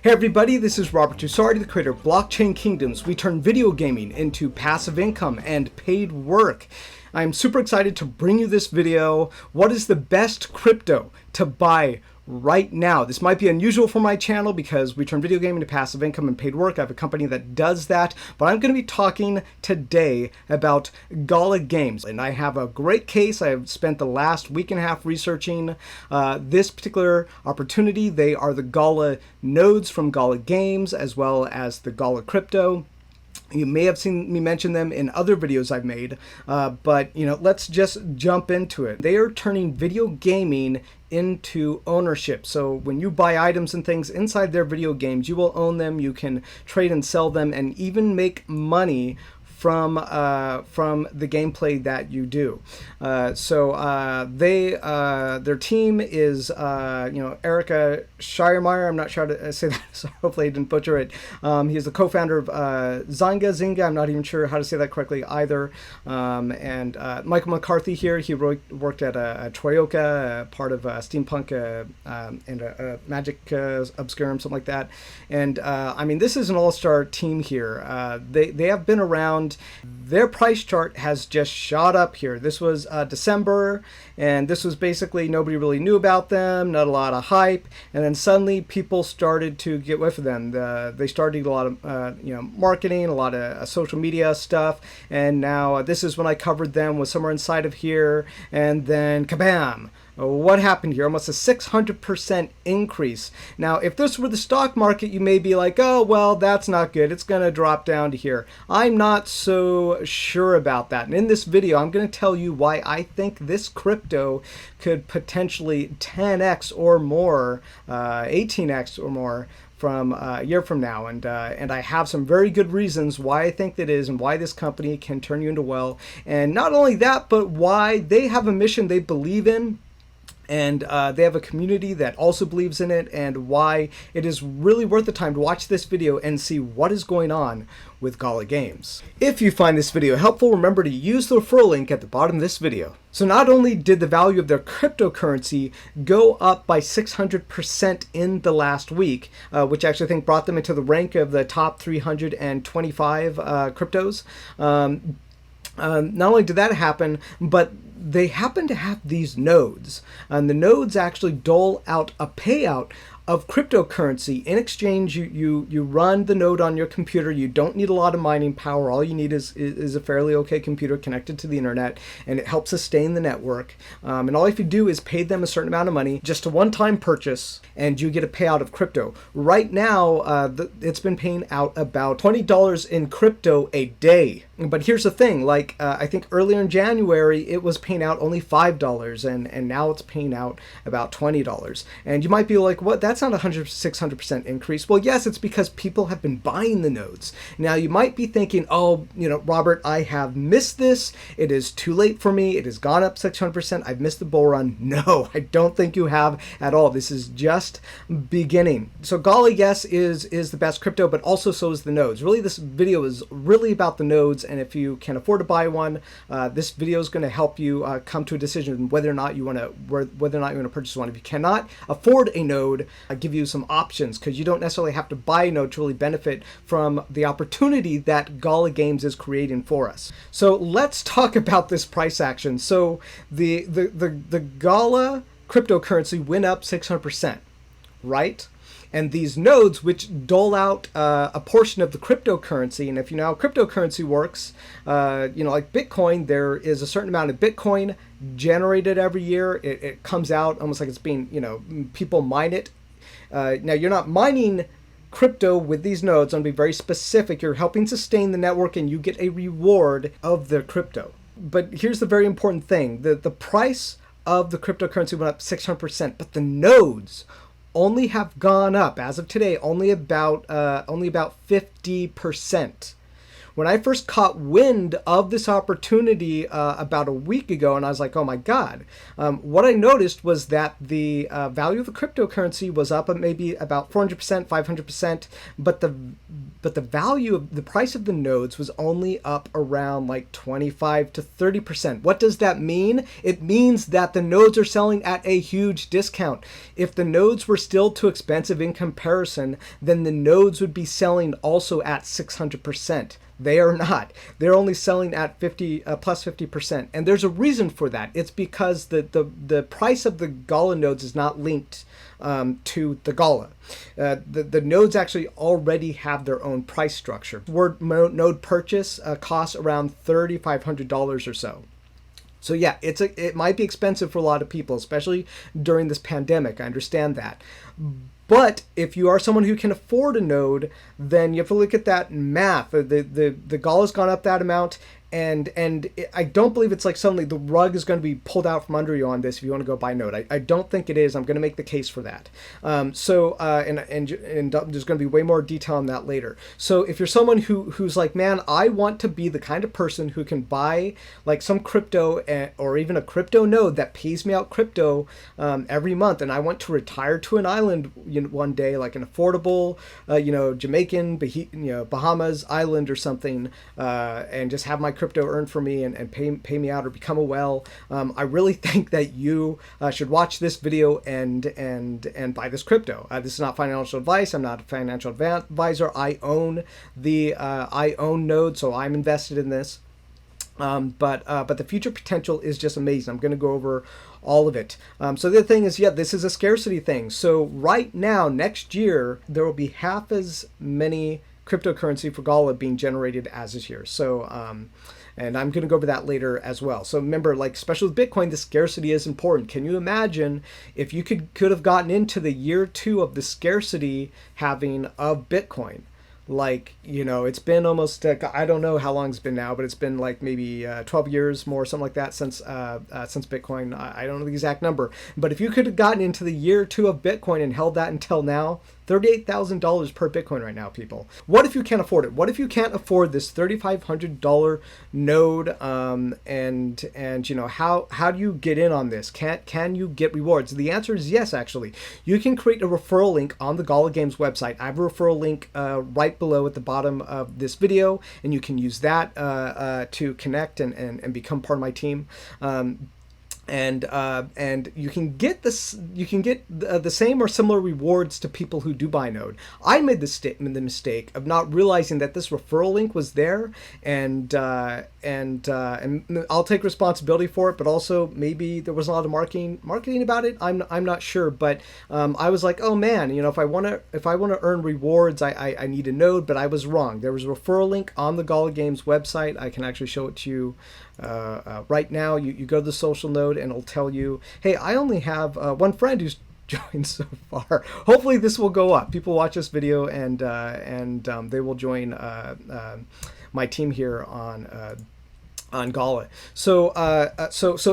Hey everybody, this is Robert Tussardi, the creator of Blockchain Kingdoms. We turn video gaming into passive income and paid work. I'm super excited to bring you this video. What is the best crypto to buy right now? This might be unusual for my channel because we turn video gaming to passive income and paid work. I have a company that does that, but I'm going to be talking today about Gala Games. And I have a great case. I have spent the last week and a half researching this particular opportunity. They are the Gala nodes from Gala Games as well as the Gala crypto. You may have seen me mention them in other videos I've made, but let's just jump into it. They are turning video gaming into ownership. So when you buy items and things inside their video games, you will own them, you can trade and sell them, and even make money from the gameplay that you do. Their team is Erica Schiermeyer. I'm not sure how to say that, so hopefully I didn't butcher it. He is the co-founder of Zynga. I'm not even sure how to say that correctly either. And Michael McCarthy here. He worked at Troika, part of Steampunk and Magic Obscurum, something like that. And I mean, this is an all-star team here. They have been around. Their price chart has just shot up here. This was December, and this was basically nobody really knew about them, not a lot of hype, and then suddenly people started to get whiff of them. They started a lot of marketing, a lot of social media stuff, and now this is when I covered them, was somewhere inside of here, and then kabam! What happened here? Almost a 600% increase. Now, if this were the stock market, you may be like, oh, well, that's not good. It's going to drop down to here. I'm not so sure about that. And in this video, I'm going to tell you why I think this crypto could potentially 10x or more, 18x or more from a year from now, and I have some very good reasons why I think that is and why this company can turn you into wealth. And not only that, but why they have a mission they believe in, and they have a community that also believes in it, and why it is really worth the time to watch this video and see what is going on with Gala Games. If you find this video helpful, remember to use the referral link at the bottom of this video. So not only did the value of their cryptocurrency go up by 600% in the last week, which actually I think brought them into the rank of the top 325 cryptos, not only did that happen, but they happen to have these nodes, and the nodes actually dole out a payout of cryptocurrency. In exchange, you run the node on your computer. You don't need a lot of mining power. All you need is a fairly okay computer connected to the internet, and it helps sustain the network. And all you have to do is pay them a certain amount of money, just a one-time purchase, and you get a payout of crypto. Right now, it's been paying out about $20 in crypto a day. But here's the thing, like I think earlier in January, it was paying out only $5, and now it's paying out about $20. And you might be like, what? That's not a 600% increase. Well, yes, it's because people have been buying the nodes. Now, you might be thinking, oh, Robert, I have missed this. It is too late for me. It has gone up 600%. I've missed the bull run. No, I don't think you have at all. This is just beginning. So Gala, yes, is the best crypto, but also so is the nodes. Really, this video is really about the nodes. And if you can afford to buy one, this video is going to help you come to a decision whether or not you want to purchase one. If you cannot afford a node, I give you some options, because you don't necessarily have to buy a node to really benefit from the opportunity that Gala Games is creating for us. So let's talk about this price action. So the Gala cryptocurrency went up 600%, right? And these nodes, which dole out a portion of the cryptocurrency, and if you know how cryptocurrency works, like Bitcoin, there is a certain amount of Bitcoin generated every year. It comes out almost like it's being, people mine it. Now, you're not mining crypto with these nodes. I'm going to be very specific. You're helping sustain the network, and you get a reward of the crypto. But here's the very important thing. The price of the cryptocurrency went up 600%, but the nodes only have gone up, as of today, only about 50%. When I first caught wind of this opportunity about a week ago, and I was like, oh my God, what I noticed was that the value of the cryptocurrency was up at maybe about 400%, 500%, but the but the price of the nodes was only up around like 25 to 30%. What does that mean? It means that the nodes are selling at a huge discount. If the nodes were still too expensive in comparison, then the nodes would be selling also at 600%. They are not. They're only selling at 50 plus 50%, and there's a reason for that. It's because the price of the Gala nodes is not linked to the Gala. The nodes actually already have their own price structure. Word node purchase costs around $3,500 or so. So yeah, it might be expensive for a lot of people, especially during this pandemic. I understand that. But if you are someone who can afford a node, then you have to look at that math. The Gala's gone up that amount, and I don't believe it's like suddenly the rug is going to be pulled out from under you on this if you want to go buy node. I don't think it is. I'm going to make the case for that. And there's going to be way more detail on that later. So if you're someone who's like, man, I want to be the kind of person who can buy like some crypto or even a crypto node that pays me out crypto every month, and I want to retire to an island one day, like an affordable, Jamaican, Bahamas island or something, and just have my crypto earned for me and pay me out or become a whale. I really think that you should watch this video and buy this crypto. This is not financial advice. I'm not a financial advisor. I own node, so I'm invested in this. But the future potential is just amazing. I'm going to go over all of it. So the other thing is, this is a scarcity thing. So right now, next year, there will be half as many cryptocurrency for Gala being generated as this year. So, and I'm going to go over that later as well. So remember, like especially with Bitcoin, the scarcity is important. Can you imagine if you could have gotten into the year 2 of the scarcity halving of Bitcoin? Like, it's been almost, I don't know how long it's been now, but it's been like maybe 12 years more, something like that since Bitcoin. I don't know the exact number. But if you could have gotten into the year 2 of Bitcoin and held that until now, $38,000 per Bitcoin right now, people. What if you can't afford it? What if you can't afford this $3,500 node? How do you get in on this? Can you get rewards? The answer is yes, actually. You can create a referral link on the Gala Games website. I have a referral link right below at the bottom of this video, and you can use that to connect and become part of my team. And you can get this. You can get the same or similar rewards to people who do buy node. I made the mistake of not realizing that this referral link was there, and I'll take responsibility for it. But also maybe there was a lot of marketing about it. I'm not sure. But I was like, oh man, if I want to earn rewards, I need a node. But I was wrong. There was a referral link on the Gala Games website. I can actually show it to you. Right now, you go to the social node and it'll tell you, hey, I only have one friend who's joined so far. Hopefully this will go up. People watch this video and they will join my team here on Gala. So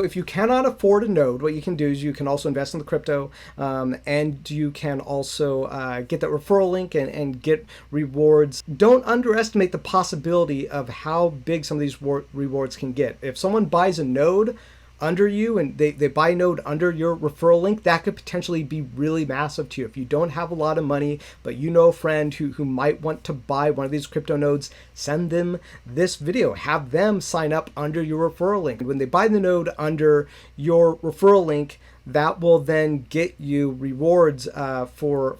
if you cannot afford a node, what you can do is you can also invest in the crypto, and you can also get that referral link and get rewards. Don't underestimate the possibility of how big some of these rewards can get. If someone buys a node under you and they buy a node under your referral link, that could potentially be really massive to you. If you don't have a lot of money, but you know a friend who might want to buy one of these crypto nodes, send them this video. Have them sign up under your referral link. When they buy the node under your referral link, that will then get you rewards for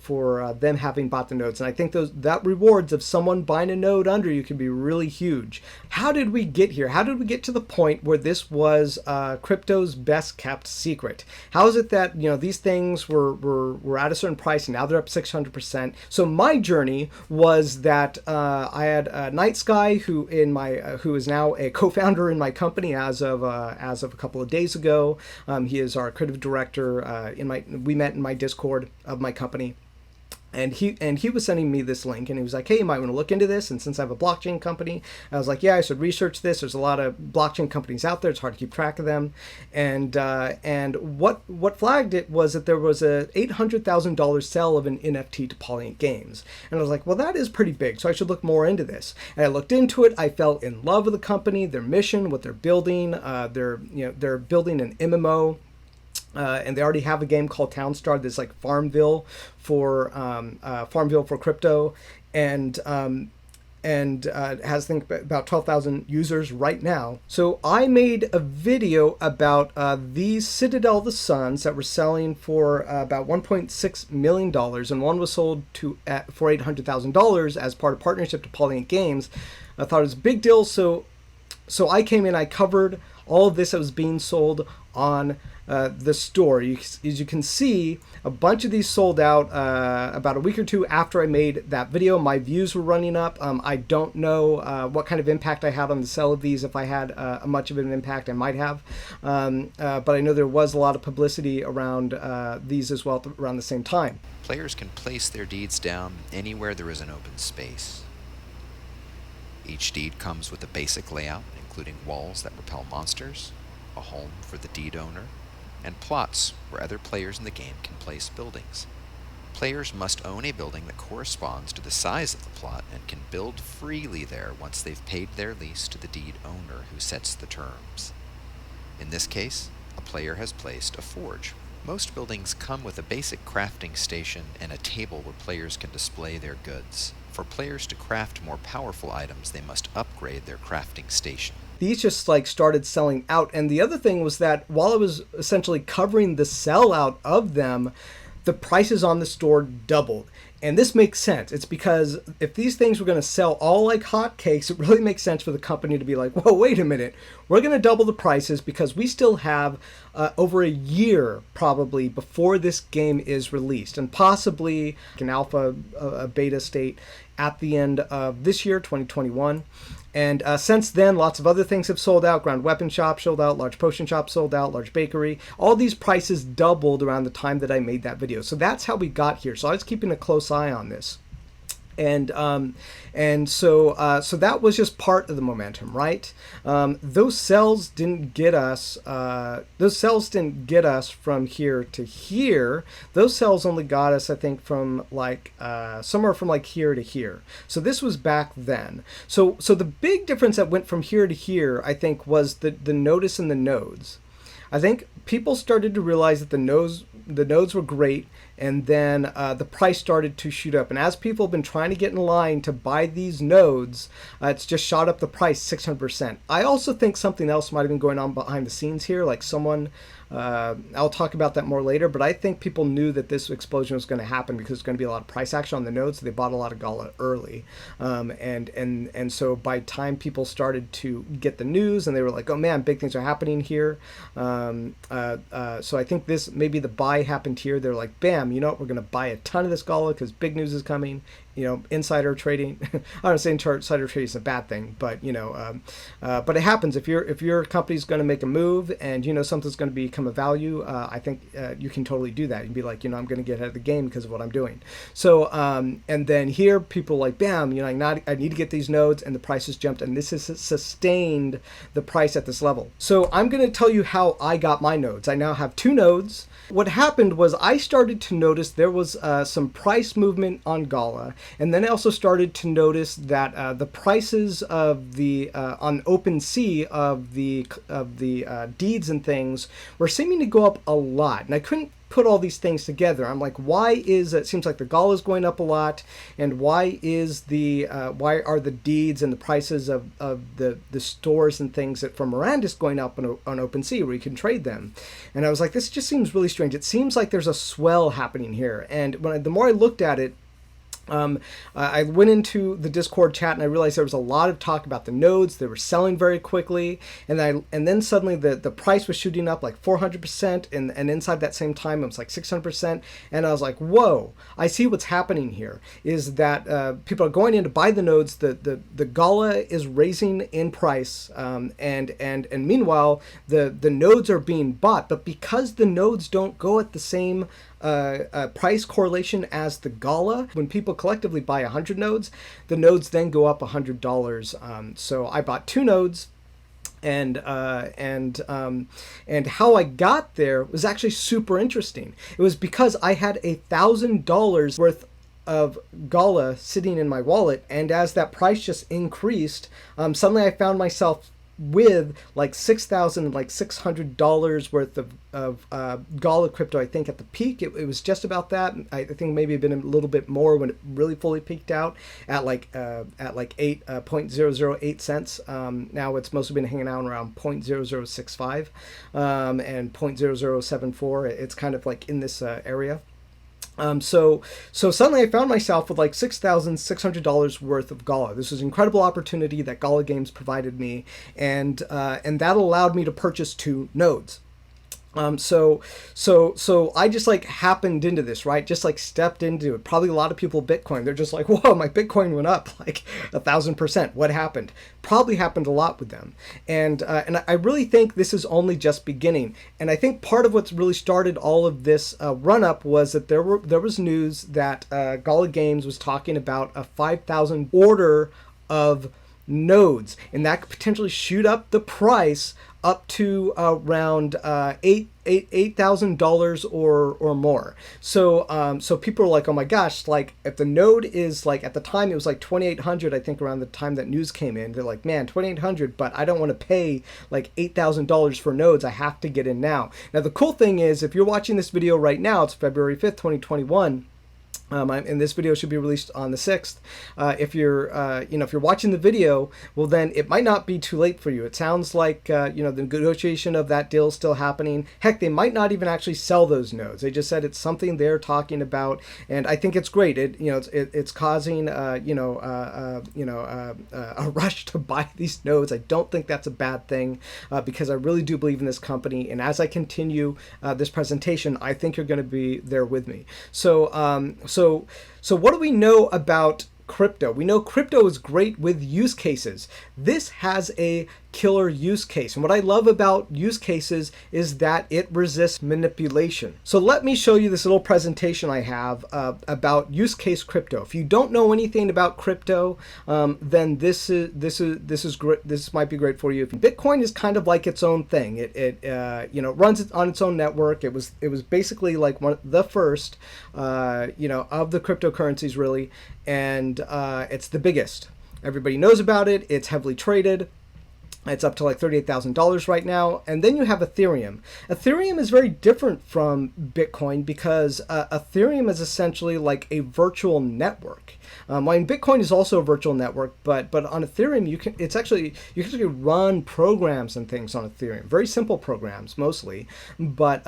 them having bought the nodes. And I think that rewards of someone buying a node under you can be really huge. How did we get here? How did we get to the point where this was crypto's best kept secret? How is it that these things were at a certain price and now they're up 600%? So my journey was that I had Night Sky, who is now a co-founder in my company as of a couple of days ago. He is our creative director. We met in my Discord of my company, and he was sending me this link, and he was like, hey, you might want to look into this. And since I have a blockchain company, I was like, yeah, I should research this. There's a lot of blockchain companies out there. It's hard to keep track of them. And what flagged it was that there was a $800,000 sale of an NFT to Polygate Games. And I was like, well, that is pretty big, so I should look more into this. And I looked into it. I fell in love with the company, their mission, what they're building. They're building an MMO. And they already have a game called Townstar that's like Farmville for crypto, and has, I think, about 12,000 users right now. So I made a video about these Citadel of the Suns that were selling for about $1.6 million, and one was sold for $800,000 as part of partnership to Polyant Games. I thought it was a big deal, so I came in, I covered all of this that was being sold on the store. As you can see, a bunch of these sold out about a week or two after I made that video. My views were running up. I don't know what kind of impact I had on the sale of these. If I had much of an impact, I might have. But I know there was a lot of publicity around these as well around the same time. Players can place their deeds down anywhere there is an open space. Each deed comes with a basic layout, including walls that repel monsters, a home for the deed owner, and plots where other players in the game can place buildings. Players must own a building that corresponds to the size of the plot and can build freely there once they've paid their lease to the deed owner who sets the terms. In this case, a player has placed a forge. Most buildings come with a basic crafting station and a table where players can display their goods. For players to craft more powerful items, they must upgrade their crafting station. These just started selling out. And the other thing was that while I was essentially covering the sellout of them, the prices on the store doubled. And this makes sense. It's because if these things were going to sell all like hotcakes, it really makes sense for the company to be like, whoa, wait a minute. We're going to double the prices because we still have over a year probably before this game is released, and possibly an alpha, beta state at the end of this year, 2021. And since then, lots of other things have sold out. Ground weapon shop sold out, large potion shop sold out, large bakery. All these prices doubled around the time that I made that video. So that's how we got here. So I was keeping a close eye on this. So that was just part of the momentum, right? Those cells didn't get us. From here to here. Those cells only got us, I think, from somewhere from here to here. So this was back then. So the big difference that went from here to here, I think, was the notice in the nodes. I think people started to realize that the nodes were great, and then the price started to shoot up. And as people have been trying to get in line to buy these nodes, it's just shot up the price 600%. I also think something else might have been going on behind the scenes here, like someone. I'll talk about that more later, but I think people knew that this explosion was going to happen because there's going to be a lot of price action on the nodes, so they bought a lot of Gala early. And so by time people started to get the news and they were like, oh man, big things are happening here. So I think this, maybe the buy happened here. They're like, bam, you know what, we're going to buy a ton of this Gala because big news is coming. Insider trading. I don't say insider trading is a bad thing, but but it happens if your company's going to make a move and something's going to become a value. I think you can totally do that. You can be like, I'm going to get ahead of the game because of what I'm doing. So and then here people are like, bam, I need to get these nodes, and the prices jumped, and this has sustained the price at this level. So I'm going to tell you how I got my nodes. I now have 2 nodes. What happened was I started to notice there was some price movement on Gala. And then I also started to notice that the prices of the on OpenSea of the deeds and things were seeming to go up a lot, and I couldn't put all these things together. I'm like, why is it seems like the Gala is going up a lot, and why are the deeds and the prices of the stores and things from Mirandus going up on OpenSea where you can trade them? And I was like, this just seems really strange. It seems like there's a swell happening here. And the more I looked at it, I went into the Discord chat and I realized there was a lot of talk about the nodes. They were selling very quickly, and then suddenly the price was shooting up like 400%, and inside that same time it was like 600%. And I was like, whoa! I see what's happening here is that people are going in to buy the nodes. The Gala is raising in price, and meanwhile the nodes are being bought, but because the nodes don't go at the same price correlation as the Gala, when people collectively buy 100 nodes, the nodes then go up $100. So I bought 2 nodes, and how I got there was actually super interesting. It was because I had $1,000 worth of Gala sitting in my wallet, and as that price just increased, suddenly I found myself with like $6,600 worth of Gala crypto. I think at the peak it was just about that. I think maybe it been a little bit more when it really fully peaked out at like 8.008 cents. Now it's mostly been hanging out around 0.0065 and 0.0074. It's kind of like in this area. So suddenly I found myself with like $6,600 worth of Gala. This was an incredible opportunity that Gala Games provided me, and that allowed me to purchase 2 nodes. So I just like happened into this, right? Just like stepped into it. Probably a lot of people Bitcoin. They're just like, whoa, my Bitcoin went up like 1,000%. What happened? Probably happened a lot with them. And I really think this is only just beginning. And I think part of what's really started all of this run up was that there was news that Gala Games was talking about a 5,000 order of nodes, and that could potentially shoot up the price up to around $8,000 or more. So people are like, oh my gosh, like if the node is like, at the time it was like 2,800, I think around the time that news came in, they're like, man, 2,800, but I don't want to pay like $8,000 for nodes. I have to get in now. Now the cool thing is, if you're watching this video right now, it's February 5th, 2021. And this video should be released on the 6th. If you're watching the video, well, then it might not be too late for you. It sounds like, the negotiation of that deal is still happening. Heck, they might not even actually sell those nodes. They just said it's something they're talking about, and I think it's great. It's causing, a rush to buy these nodes. I don't think that's a bad thing, because I really do believe in this company. And as I continue this presentation, I think you're going to be there with me. So what do we know about crypto? We know crypto is great with use cases. This has a killer use case. And what I love about use cases is that it resists manipulation. So let me show you this little presentation I have about use case crypto. If you don't know anything about crypto, then this is great. This might be great for you. Bitcoin is kind of like its own thing. It runs it on its own network. It was basically like one of the first of the cryptocurrencies really, and it's the biggest. Everybody knows about it. It's heavily traded. It's up to like $38,000 right now. And then you have Ethereum. Ethereum is very different from Bitcoin because Ethereum is essentially like a virtual network. Bitcoin is also a virtual network, but on Ethereum you can actually run programs and things on Ethereum. Very simple programs mostly, but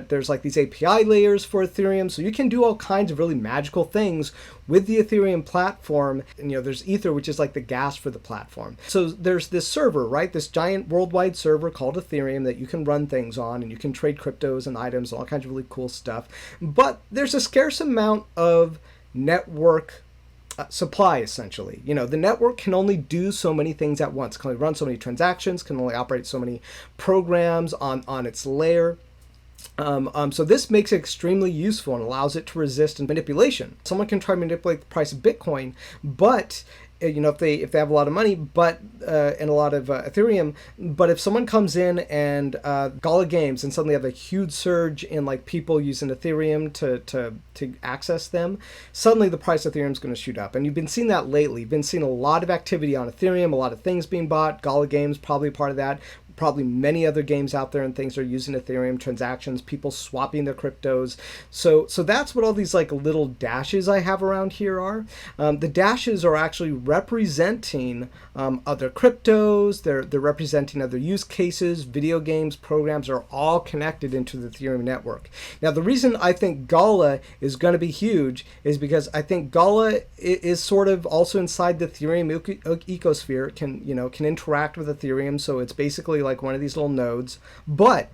there's like these API layers for Ethereum, so you can do all kinds of really magical things with the Ethereum platform. And there's Ether, which is like the gas for the platform. So there's this server, right? This giant worldwide server called Ethereum that you can run things on, and you can trade cryptos and items and all kinds of really cool stuff. But there's a scarce amount of network supply, essentially. The network can only do so many things at once, can only run so many transactions, can only operate so many programs on its layer. So this makes it extremely useful and allows it to resist manipulation. Someone can try to manipulate the price of Bitcoin, but if they have a lot of money, and a lot of Ethereum, but if someone comes in and Gala Games and suddenly have a huge surge in like people using Ethereum to access them, suddenly the price of Ethereum is going to shoot up. And you've been seeing that lately. You've been seeing a lot of activity on Ethereum, a lot of things being bought. Gala Games probably part of that. Probably many other games out there and things are using Ethereum transactions, people swapping their cryptos. So that's what all these like little dashes I have around here are. The dashes are actually representing other cryptos. They're representing other use cases. Video games, programs are all connected into the Ethereum network. Now the reason I think Gala is going to be huge is because I think Gala is sort of also inside the Ethereum ecosphere. Can interact with Ethereum, so it's basically like one of these little nodes. But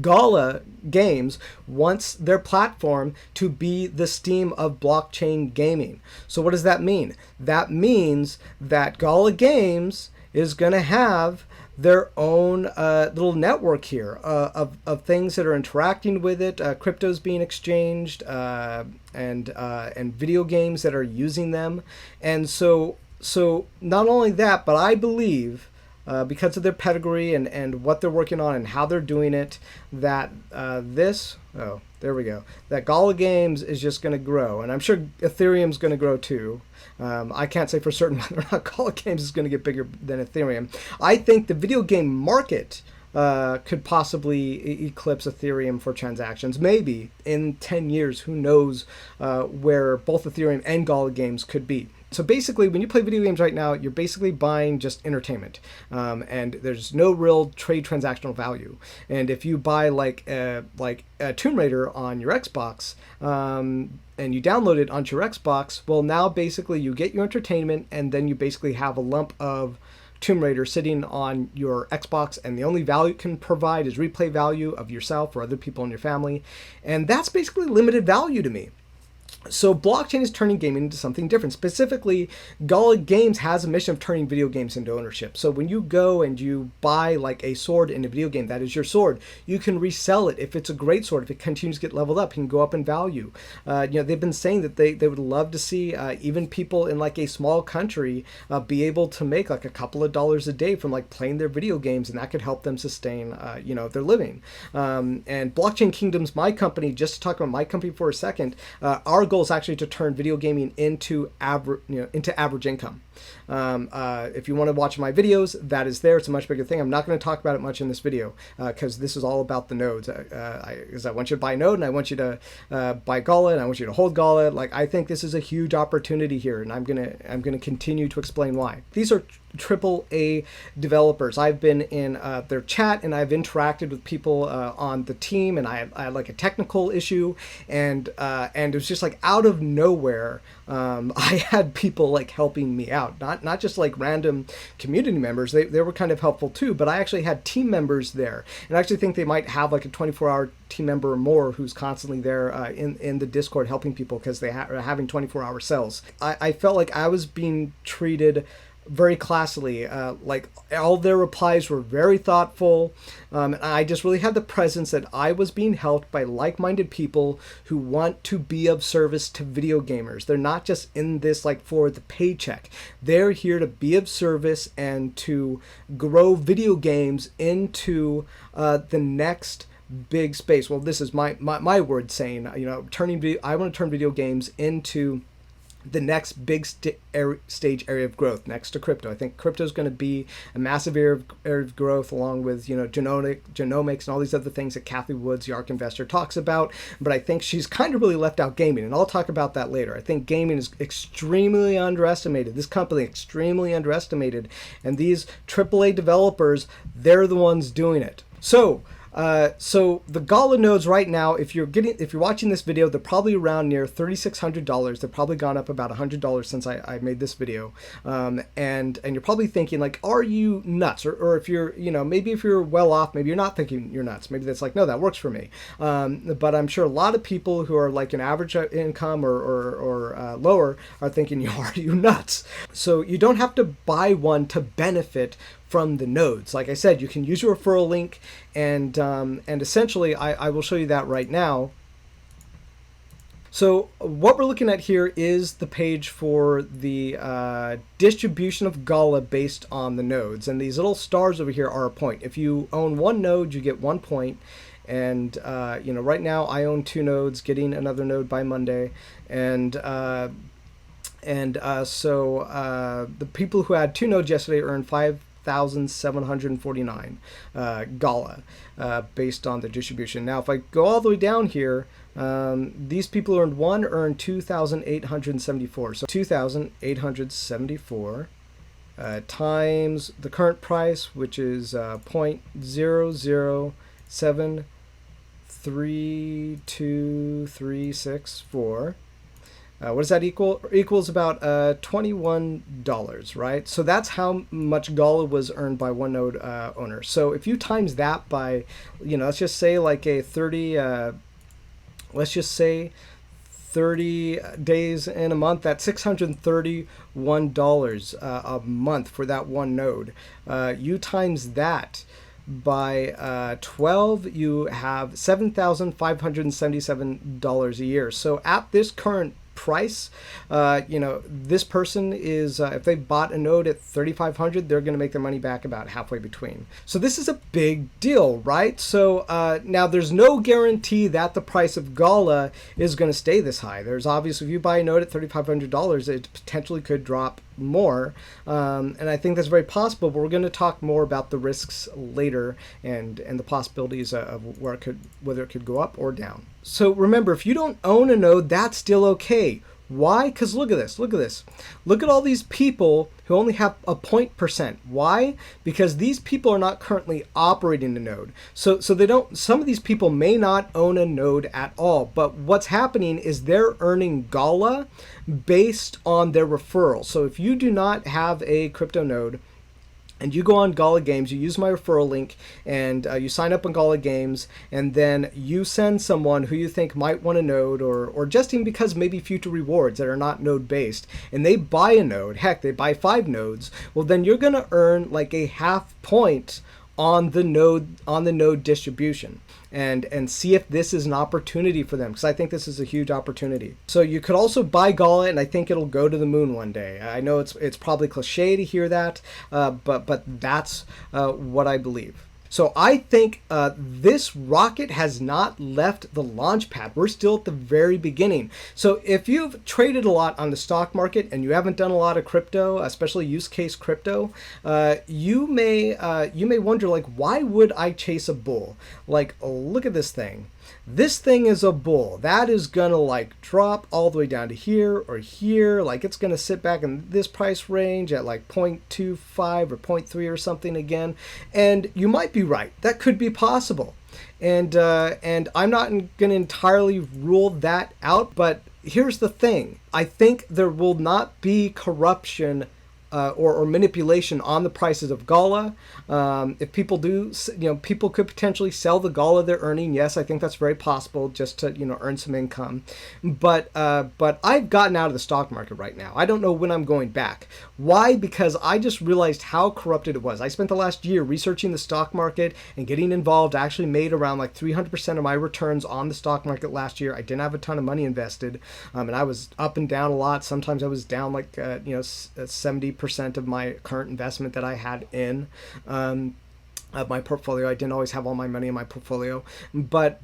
Gala Games wants their platform to be the Steam of blockchain gaming. So what does that mean? That means that Gala Games is going to have their own little network here of things that are interacting with it, cryptos being exchanged, and video games that are using them. And so not only that, but I believe because of their pedigree and what they're working on and how they're doing it, that this Oh, there we go. That Gala Games is just going to grow, and I'm sure Ethereum's going to grow too. I can't say for certain whether or not Gala Games is going to get bigger than Ethereum. I think the video game market could possibly eclipse Ethereum for transactions. Maybe in 10 years, who knows where both Ethereum and Gala Games could be. So basically, when you play video games right now, you're basically buying just entertainment, and there's no real trade transactional value. And if you buy like a Tomb Raider on your Xbox, and you download it onto your Xbox, well, now basically you get your entertainment, and then you basically have a lump of Tomb Raider sitting on your Xbox, and the only value it can provide is replay value of yourself or other people in your family, and that's basically limited value to me. So blockchain is turning gaming into something different. Specifically, Gala Games has a mission of turning video games into ownership. So when you go and you buy like a sword in a video game, that is your sword, you can resell it. If it's a great sword, if it continues to get leveled up, it can go up in value. They've been saying that they would love to see even people in like a small country be able to make like a couple of dollars a day from like playing their video games, and that could help them sustain their living. And Blockchain Kingdoms, my company, just to talk about my company for a second, our goal is actually to turn video gaming into average income. If you want to watch my videos, that is there. It's a much bigger thing. I'm not going to talk about it much in this video because this is all about the nodes. I want you to buy a node, and I want you to buy Gala, and I want you to hold Gala. Like, I think this is a huge opportunity here, and I'm gonna continue to explain why. These are AAA developers. I've been in their chat, and I've interacted with people on the team, and I had like a technical issue, and it was just like out of nowhere, I had people like helping me out, not just like random community members. They were kind of helpful too, but I actually had team members there, and I actually think they might have like a 24-hour team member or more who's constantly there in the Discord helping people because they are having 24-hour cells. I felt like I was being treated very classily. Like all their replies were very thoughtful, and I just really had the presence that I was being helped by like-minded people who want to be of service to video gamers. They're not just in this like for the paycheck. They're here to be of service and to grow video games into the next big space. Well, this is my word saying, I want to turn video games into the next big stage area of growth next to crypto. I think crypto is going to be a massive area of growth, along with genomics and all these other things that Kathy Woods, the ARK investor, talks about. But I think she's kind of really left out gaming, and I'll talk about that later. I think gaming is extremely underestimated. This company extremely underestimated, and these AAA developers, they're the ones doing it. So the Gala nodes right now, if you're watching this video, they're probably around near $3,600. They've probably gone up about $100 since I made this video. And you're probably thinking like, are you nuts? Or if you're, maybe if you're well off, maybe you're not thinking you're nuts. Maybe that's like, no, that works for me. But I'm sure a lot of people who are like an average income or lower are thinking, are you nuts? So you don't have to buy one to benefit from the nodes. Like I said, you can use your referral link, and essentially I will show you that right now. So what we're looking at here is the page for the distribution of Gala based on the nodes, and these little stars over here are a point. If you own one node, you get 1 point. And right now I own 2 nodes, getting another node by Monday, and so the people who had 2 nodes yesterday earned 5,749 Gala based on the distribution. Now, if I go all the way down here, these people earned 2,874. So 2,874 times the current price, which is 0.0073234. What does that equal? Equals about $21, right? So that's how much Gala was earned by one node owner. So if you times that by, let's just say like a 30, let's just say 30 days in a month, that's $631 a month for that one node. You times that by 12, you have $7,577 a year. So at this current price, this person is, if they bought a node at 3,500, they're going to make their money back about halfway between. So this is a big deal, right? So now there's no guarantee that the price of Gala is going to stay this high. There's obviously, if you buy a node at $3,500, it potentially could drop more, and I think that's very possible, but we're going to talk more about the risks later and the possibilities of whether it could go up or down. So remember, if you don't own a node, that's still okay. Why? Because look at this. Look at all these people who only have a 0.%. Why? Because these people are not currently operating a node. So they don't, some of these people may not own a node at all, but what's happening is they're earning Gala based on their referral. So if you do not have a crypto node, and you go on Gala Games, you use my referral link, and you sign up on Gala Games, and then you send someone who you think might want a node, or just even because maybe future rewards that are not node-based, and they buy a node, heck, they buy 5 nodes, well, then you're going to earn like a half point on the node distribution. And see if this is an opportunity for them, because I think this is a huge opportunity. So you could also buy Gala, and I think it'll go to the moon one day. I know it's probably cliche to hear that, but that's what I believe. So I think this rocket has not left the launch pad. We're still at the very beginning. So if you've traded a lot on the stock market and you haven't done a lot of crypto, especially use case crypto, you may wonder, like, why would I chase a bull? Like, look at this thing. This thing is a bull. That is gonna like drop all the way down to here or here. Like, it's gonna sit back in this price range at like 0.25 or 0.3 or something again. And you might be right. That could be possible. And I'm not gonna entirely rule that out. But here's the thing. I think there will not be corruption or manipulation on the prices of Gala. If people do, people could potentially sell the Gala they're earning. Yes, I think that's very possible, just to earn some income. But I've gotten out of the stock market right now. I don't know when I'm going back. Why? Because I just realized how corrupted it was. I spent the last year researching the stock market and getting involved. I actually made around like 300% of my returns on the stock market last year. I didn't have a ton of money invested, and I was up and down a lot. Sometimes I was down like 70% of my current investment that I had in my portfolio. I didn't always have all my money in my portfolio, but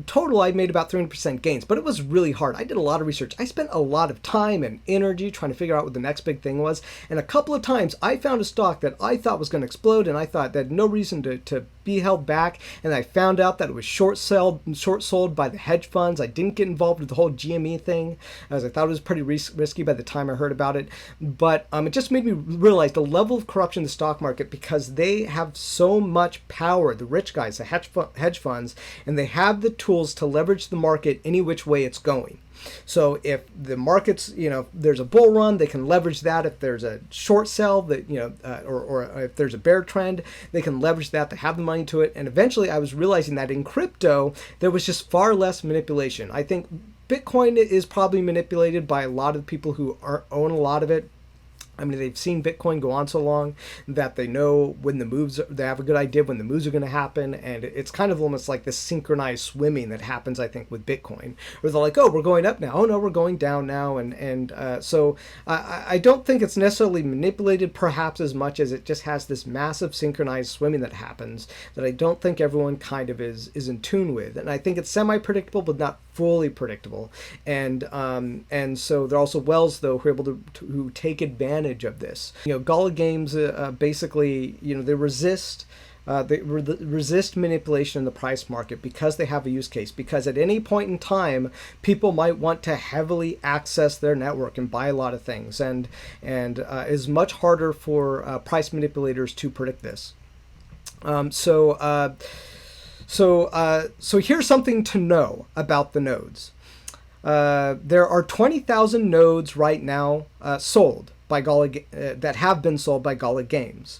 total I made about 300% gains. But it was really hard. I did a lot of research. I spent a lot of time and energy trying to figure out what the next big thing was. And a couple of times I found a stock that I thought was going to explode, and I thought that had no reason to be held back. And I found out that it was short sold by the hedge funds. I didn't get involved with the whole GME thing, as I thought it was pretty risky by the time I heard about it. But it just made me realize the level of corruption in the stock market, because they have so much power, the rich guys, the hedge funds, and they have the tools to leverage the market any which way it's going. So if the market's, there's a bull run, they can leverage that. If there's a short sell, that or if there's a bear trend, they can leverage that. They have the money to it. And eventually, I was realizing that in crypto, there was just far less manipulation. I think Bitcoin is probably manipulated by a lot of people who own a lot of it. I mean, they've seen Bitcoin go on so long that they know when the moves, they have a good idea when the moves are going to happen. And it's kind of almost like this synchronized swimming that happens, I think, with Bitcoin, where they're like, oh, we're going up now. Oh, no, we're going down now. So I don't think it's necessarily manipulated perhaps as much as it just has this massive synchronized swimming that happens that I don't think everyone kind of is in tune with. And I think it's semi-predictable, but not fully predictable. And so there are also whales, though, who are able to take advantage of this. Gala Games basically, they resist manipulation in the price market because they have a use case. Because at any point in time, people might want to heavily access their network and buy a lot of things, and it's much harder for price manipulators to predict this. So here's something to know about the nodes. There are 20,000 nodes right now sold by Gala that have been sold by Gala Games,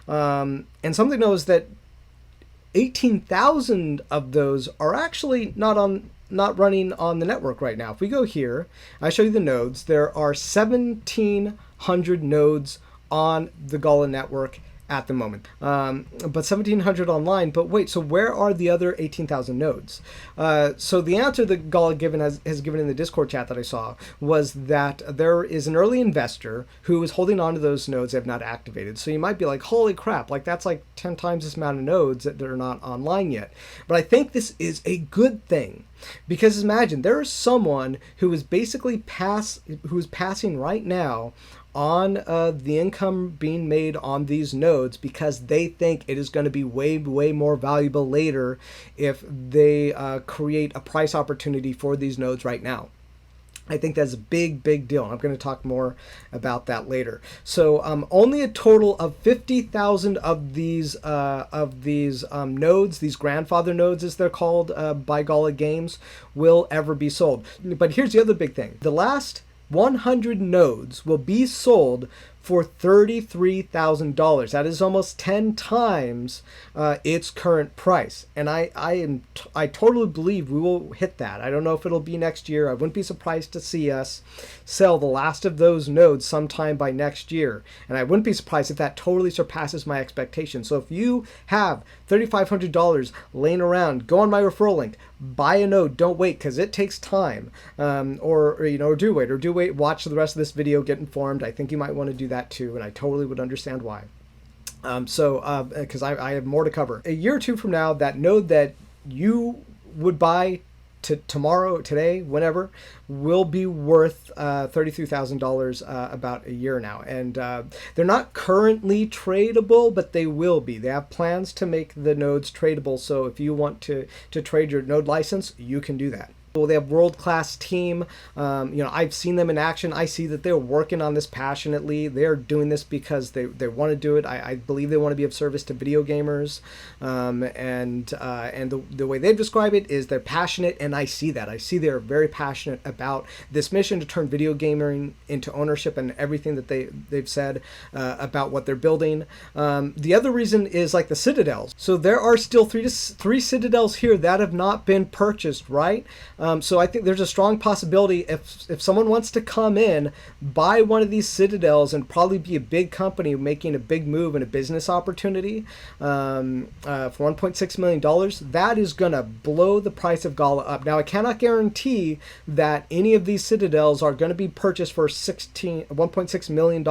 and something to know is that 18,000 of those are actually not running on the network right now. If we go here, I show you the nodes. There are 1,700 nodes on the Gala network at the moment. But 1,700 online. But wait, so where are the other 18,000 nodes? So the answer that Gala has given in the Discord chat that I saw was that there is an early investor who is holding on to those nodes they have not activated. So you might be like, holy crap, like that's like 10 times this amount of nodes that are not online yet. But I think this is a good thing. Because imagine there is someone who is basically passing right now on the income being made on these nodes because they think it is going to be way more valuable later if they create a price opportunity for these nodes right now. I think that's a big deal. I'm going to talk more about that later. So only a total of 50,000 of these nodes, these grandfather nodes as they're called by Gala Games, will ever be sold. But here's the other big thing. The last 100 nodes will be sold for $33,000. That is almost 10 times its current price. And I totally believe we will hit that. I don't know if it'll be next year. I wouldn't be surprised to see us sell the last of those nodes sometime by next year. And I wouldn't be surprised if that totally surpasses my expectations. So if you have $3,500 laying around, go on my referral link, buy a node, don't wait because it takes time. Or do wait, watch the rest of this video, get informed. I think you might want to do that too, and I totally would understand why. Because I have more to cover. A year or two from now, that node that you would buy tomorrow, today, whenever, will be worth $33,000 about a year now. And they're not currently tradable, but they will be. They have plans to make the nodes tradable. So if you want to trade your node license, you can do that. Well, they have world-class team. I've seen them in action. I see that they're working on this passionately. They're doing this because they want to do it. I believe they want to be of service to video gamers. And the way they describe it is they're passionate, and I see that. I see they're very passionate about this mission to turn video gaming into ownership and everything that they've said about what they're building. The other reason is like the Citadels. So there are still three Citadels here that have not been purchased, right? So I think there's a strong possibility if someone wants to come in, buy one of these Citadels and probably be a big company making a big move and a business opportunity for $1.6 million, that is going to blow the price of Gala up. Now, I cannot guarantee that any of these Citadels are going to be purchased for $1.6 million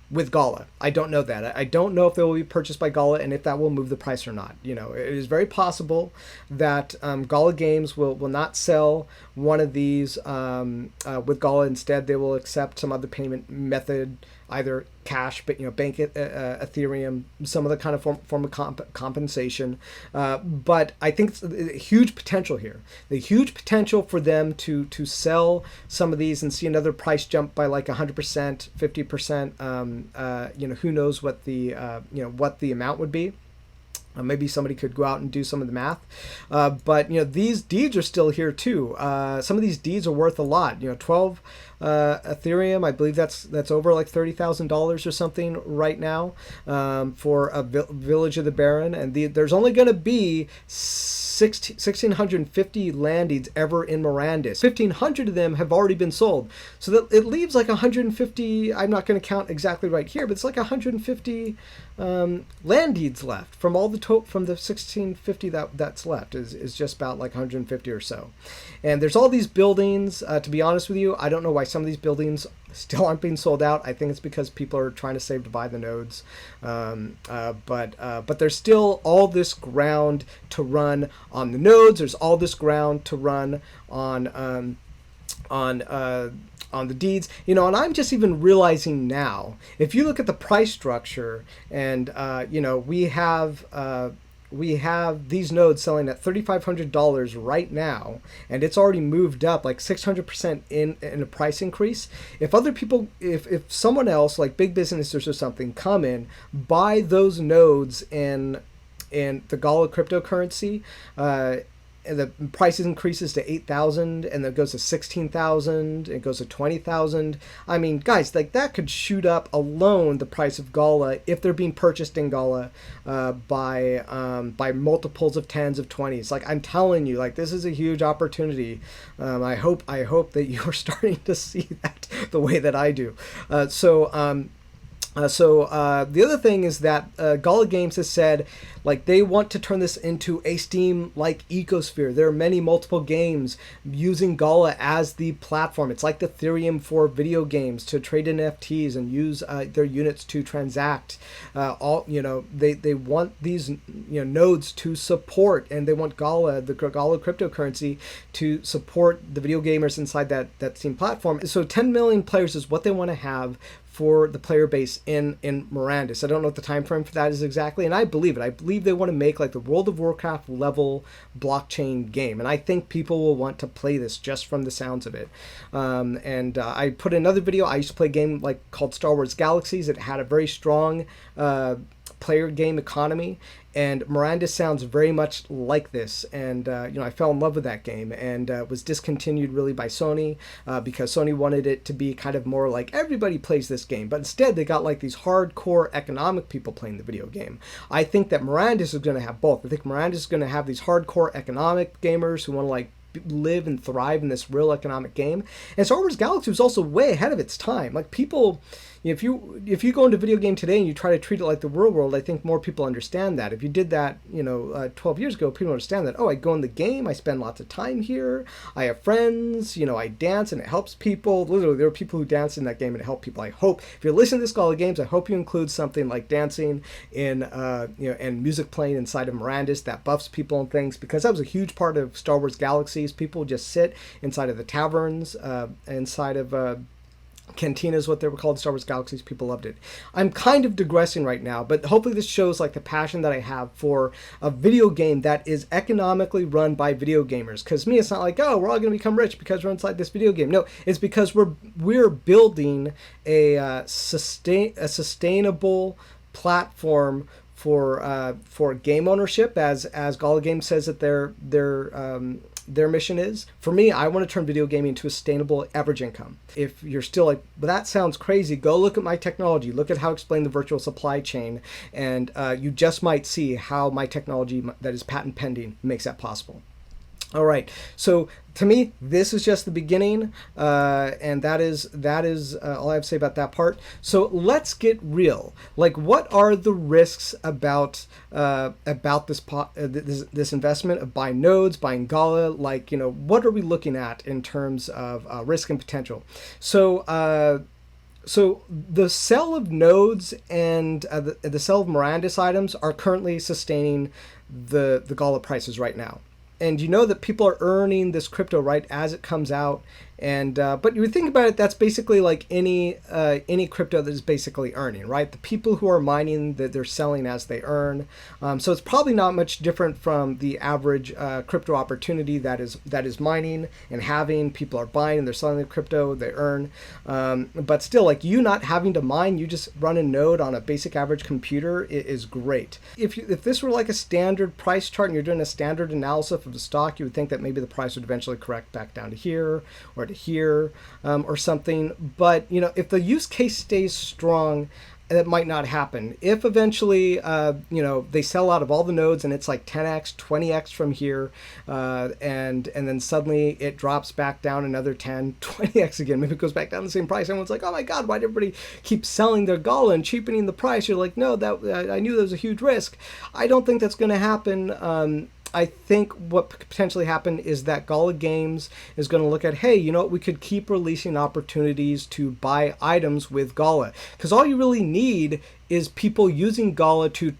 with Gala. I don't know that. I don't know if they will be purchased by Gala and if that will move the price or not. It is very possible that Gala Games will not sell one of these with Gala. Instead, they will accept some other payment method, either cash, but bank Ethereum, some other kind of form of compensation. But I think it's a huge potential here. The huge potential for them to sell some of these and see another price jump by like 100%, 50%. Who knows what the amount would be. Maybe somebody could go out and do some of the math. But these deeds are still here too. Some of these deeds are worth a lot. 12 Ethereum, I believe that's over like $30,000 or something right now for a Village of the Baron. And there's only going to be 1,650 land deeds ever in Mirandus. 1,500 of them have already been sold. So that it leaves like 150, I'm not going to count exactly right here, but it's like 150 land deeds left from all the from the 1,650 that's left is just about like 150 or so. And there's all these buildings. To be honest with you, I don't know why some of these buildings still aren't being sold out. I think it's because people are trying to save to buy the nodes. But there's still all this ground to run on the nodes. There's all this ground to run on the deeds, and I'm just even realizing now, if you look at the price structure and, we have these nodes selling at $3,500 right now, and it's already moved up like 600% in a price increase. If other people, if someone else like big businesses or something come in, buy those nodes in the Gala cryptocurrency, and the price increases to 8,000, and then it goes to 16,000, it goes to 20,000. I mean, guys, like that could shoot up alone the price of Gala if they're being purchased in Gala by multiples of tens of 20s. Like I'm telling you, like this is a huge opportunity. I hope that you're starting to see that the way that I do. The other thing is that Gala Games has said, like, they want to turn this into a Steam-like ecosphere. There are many multiple games using Gala as the platform. It's like the Ethereum for video games, to trade in NFTs and use their units to transact. They want these nodes to support, and they want Gala, the Gala cryptocurrency, to support the video gamers inside that Steam platform. So 10 million players is what they want to have for the player base in Mirandus. I don't know what the time frame for that is exactly, and I believe it. I believe they want to make like the World of Warcraft level blockchain game, and I think people will want to play this just from the sounds of it. I put another video. I used to play a game called Star Wars Galaxies. It had a very strong player game economy, and Mirandus sounds very much like this. And I fell in love with that game, and was discontinued really by Sony because Sony wanted it to be kind of more like everybody plays this game, but instead they got like these hardcore economic people playing the video game. I think that Mirandus is going to have both. I think Mirandus is going to have these hardcore economic gamers who want to live and thrive in this real economic game. And Star Wars Galaxy was also way ahead of its time. Like, people, if you go into a video game today and you try to treat it like the real world, I think more people understand that. If you did that 12 years ago, people understand that, oh, I go in the game, I spend lots of time here, I have friends, I dance and it helps people. Literally, there are people who dance in that game and it helped people. I hope, if you're listening to this Gala Games, I hope you include something like dancing in and music playing inside of Mirandus that buffs people and things, because that was a huge part of Star Wars Galaxies. People just sit inside of the taverns, inside of cantinas, what they were called, Star Wars Galaxies. People loved it. I'm kind of digressing right now, but hopefully this shows like the passion that I have for a video game that is economically run by video gamers. Because me, it's not like, oh, we're all going to become rich because we're inside this video game. No, it's because we're building a sustainable platform for game ownership, as Gala Games says that their mission is. For me, I want to turn video gaming into a sustainable average income. If you're still like, but that sounds crazy, go look at my technology. Look at how I explain the virtual supply chain, and you just might see how my technology that is patent pending makes that possible. All right, so to me, this is just the beginning, and that is all I have to say about that part. So let's get real. Like, what are the risks about this investment of buying nodes, buying Gala? Like, what are we looking at in terms of risk and potential? So the sale of nodes and the sale of Mirandus items are currently sustaining the Gala prices right now. And that people are earning this crypto right as it comes out, and but you think about it, that's basically like any crypto that is basically earning, right? The people who are mining, that they're selling as they earn. So it's probably not much different from the average crypto opportunity that is mining and having. People are buying and they're selling the crypto, they earn. But still, like, you not having to mine, you just run a node on a basic average computer is great. If this were like a standard price chart and you're doing a standard analysis of the stock, you would think that maybe the price would eventually correct back down to here or to here, or something. But if the use case stays strong, that might not happen. If eventually they sell out of all the nodes and it's like 10x 20x from here, and then suddenly it drops back down another 10 20x again, maybe it goes back down the same price, everyone's like, oh my god, why did everybody keep selling their Gala and cheapening the price? You're like, no, that I knew there was a huge risk. I don't think that's going to happen. I think what could potentially happen is that Gala Games is going to look at, hey, we could keep releasing opportunities to buy items with Gala, because all you really need is people using Gala to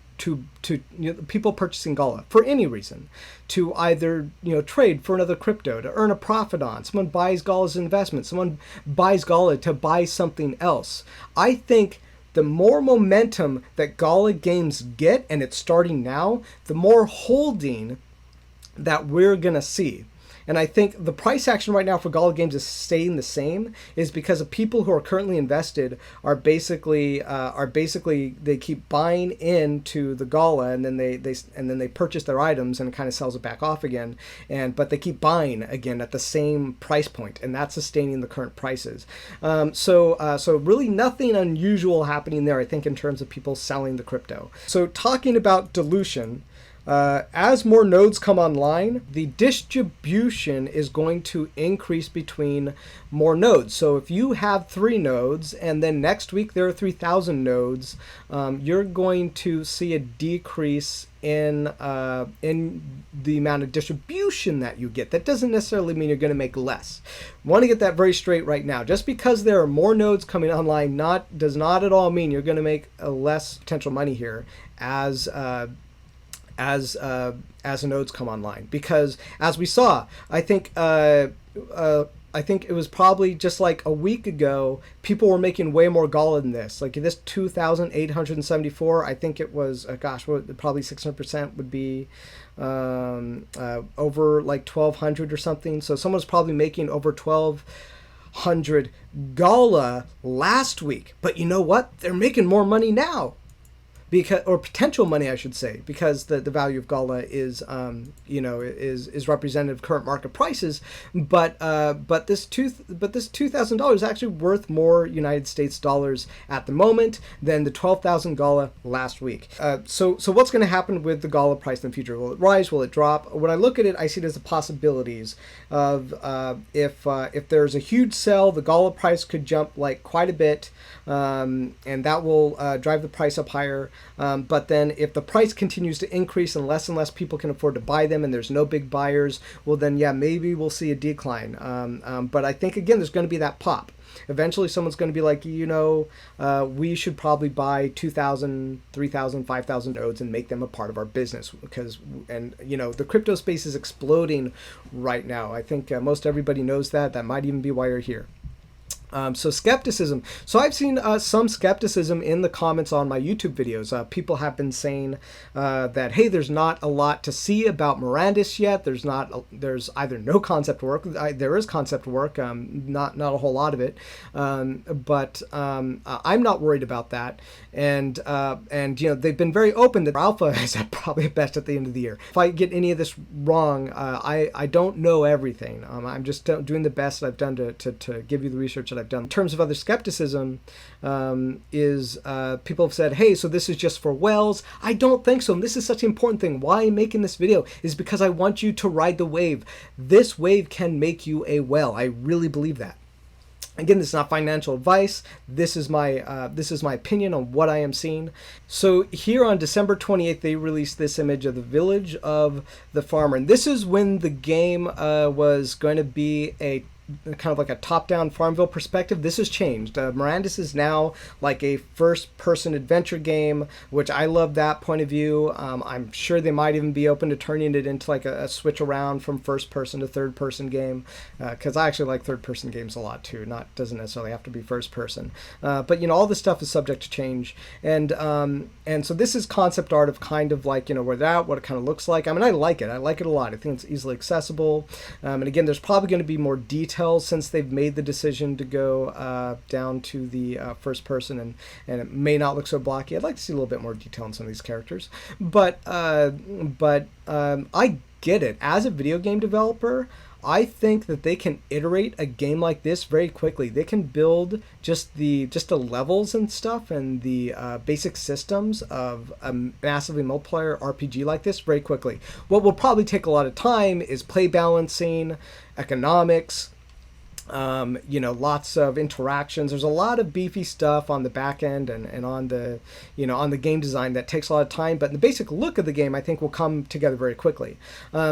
people purchasing Gala for any reason, to either trade for another crypto, to earn a profit on. Someone buys Gala as an investment. Someone buys Gala to buy something else. I think the more momentum that Gala Games get, and it's starting now, the more holding that we're going to see. And I think the price action right now for Gala Games is staying the same, is because the people who are currently invested are basically they keep buying into the Gala, and then they purchase their items and it kind of sells it back off again, but they keep buying again at the same price point, and that's sustaining the current prices. So really nothing unusual happening there, I think, in terms of people selling the crypto. So talking about dilution, As more nodes come online, the distribution is going to increase between more nodes. So if you have 3 nodes and then next week there are 3,000 nodes, you're going to see a decrease in the amount of distribution that you get. That doesn't necessarily mean you're going to make less. Want to get that very straight right now. Just because there are more nodes coming online does not at all mean you're going to make less potential money here as the nodes come online. Because as we saw, I think it was probably just like a week ago, people were making way more Gala than this. Like this 2,874, I think it was, probably 600% would be over like 1,200 or something. So someone's probably making over 1,200 Gala last week. But you know what? They're making more money now. Or potential money, I should say, because the value of Gala is is representative of current market prices, but this $2,000 is actually worth more United States dollars at the moment than the 12,000 Gala last week. So what's going to happen with the Gala price in the future? Will it rise? Will it drop? When I look at it, I see it as the possibilities of if there's a huge sell, the Gala price could jump like quite a bit, and that will drive the price up higher. But then if the price continues to increase and less people can afford to buy them and there's no big buyers, well then yeah, maybe we'll see a decline. But I think again there's going to be that pop. Eventually someone's going to be like, we should probably buy 2,000, 3,000, 5,000 nodes and make them a part of our business the crypto space is exploding right now. I think most everybody knows that. That might even be why you're here. So skepticism. So I've seen some skepticism in the comments on my YouTube videos. People have been saying that, hey, there's not a lot to see about Mirandus yet. There's either no concept work. There is concept work, not a whole lot of it. But I'm not worried about that. And they've been very open that alpha is probably at best at the end of the year. If I get any of this wrong, I don't know everything. I'm just doing the best that I've done to give you the research that I've done. In terms of other skepticism, is people have said, hey, so this is just for whales. I don't think so. And this is such an important thing. Why I'm making this video is because I want you to ride the wave. This wave can make you a whale. I really believe that. Again, this is not financial advice. This is my opinion on what I am seeing. So here on December 28th, they released this image of the village of the farmer. And this is when the game was going to be a kind of like a top-down Farmville perspective. This has changed. Mirandus is now like a first-person adventure game, which I love that point of view. I'm sure they might even be open to turning it into like a switch around from first-person to third-person game, because I actually like third-person games a lot too. Doesn't necessarily have to be first-person, but all this stuff is subject to change. And so this is concept art of kind of like where they're at, what it kind of looks like. I mean, I like it. I like it a lot. I think it's easily accessible. And again, there's probably going to be more detail since they've made the decision to go down to the first person, and it may not look so blocky. I'd like to see a little bit more detail on some of these characters, but I get it. As a video game developer, I think that they can iterate a game like this very quickly. They can build just the levels and stuff and the basic systems of a massively multiplayer RPG like this very quickly. What will probably take a lot of time is play balancing, economics, lots of interactions. There's a lot of beefy stuff on the back end and on the on the game design that takes a lot of time, but the basic look of the game I think will come together very quickly.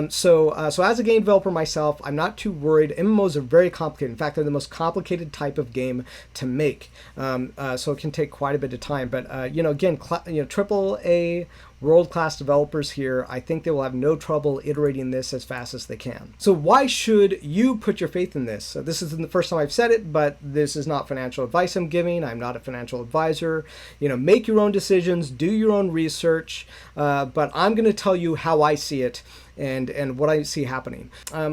So as a game developer myself, I'm not too worried. MMOs are very complicated. In fact, they're the most complicated type of game to make, so it can take quite a bit of time. But again, AAA world-class developers here, I think they will have no trouble iterating this as fast as they can. So why should you put your faith in this? This isn't the first time I've said it, but this is not financial advice I'm giving. I'm not a financial advisor. Make your own decisions, do your own research, but I'm going to tell you how I see it. and what I see happening.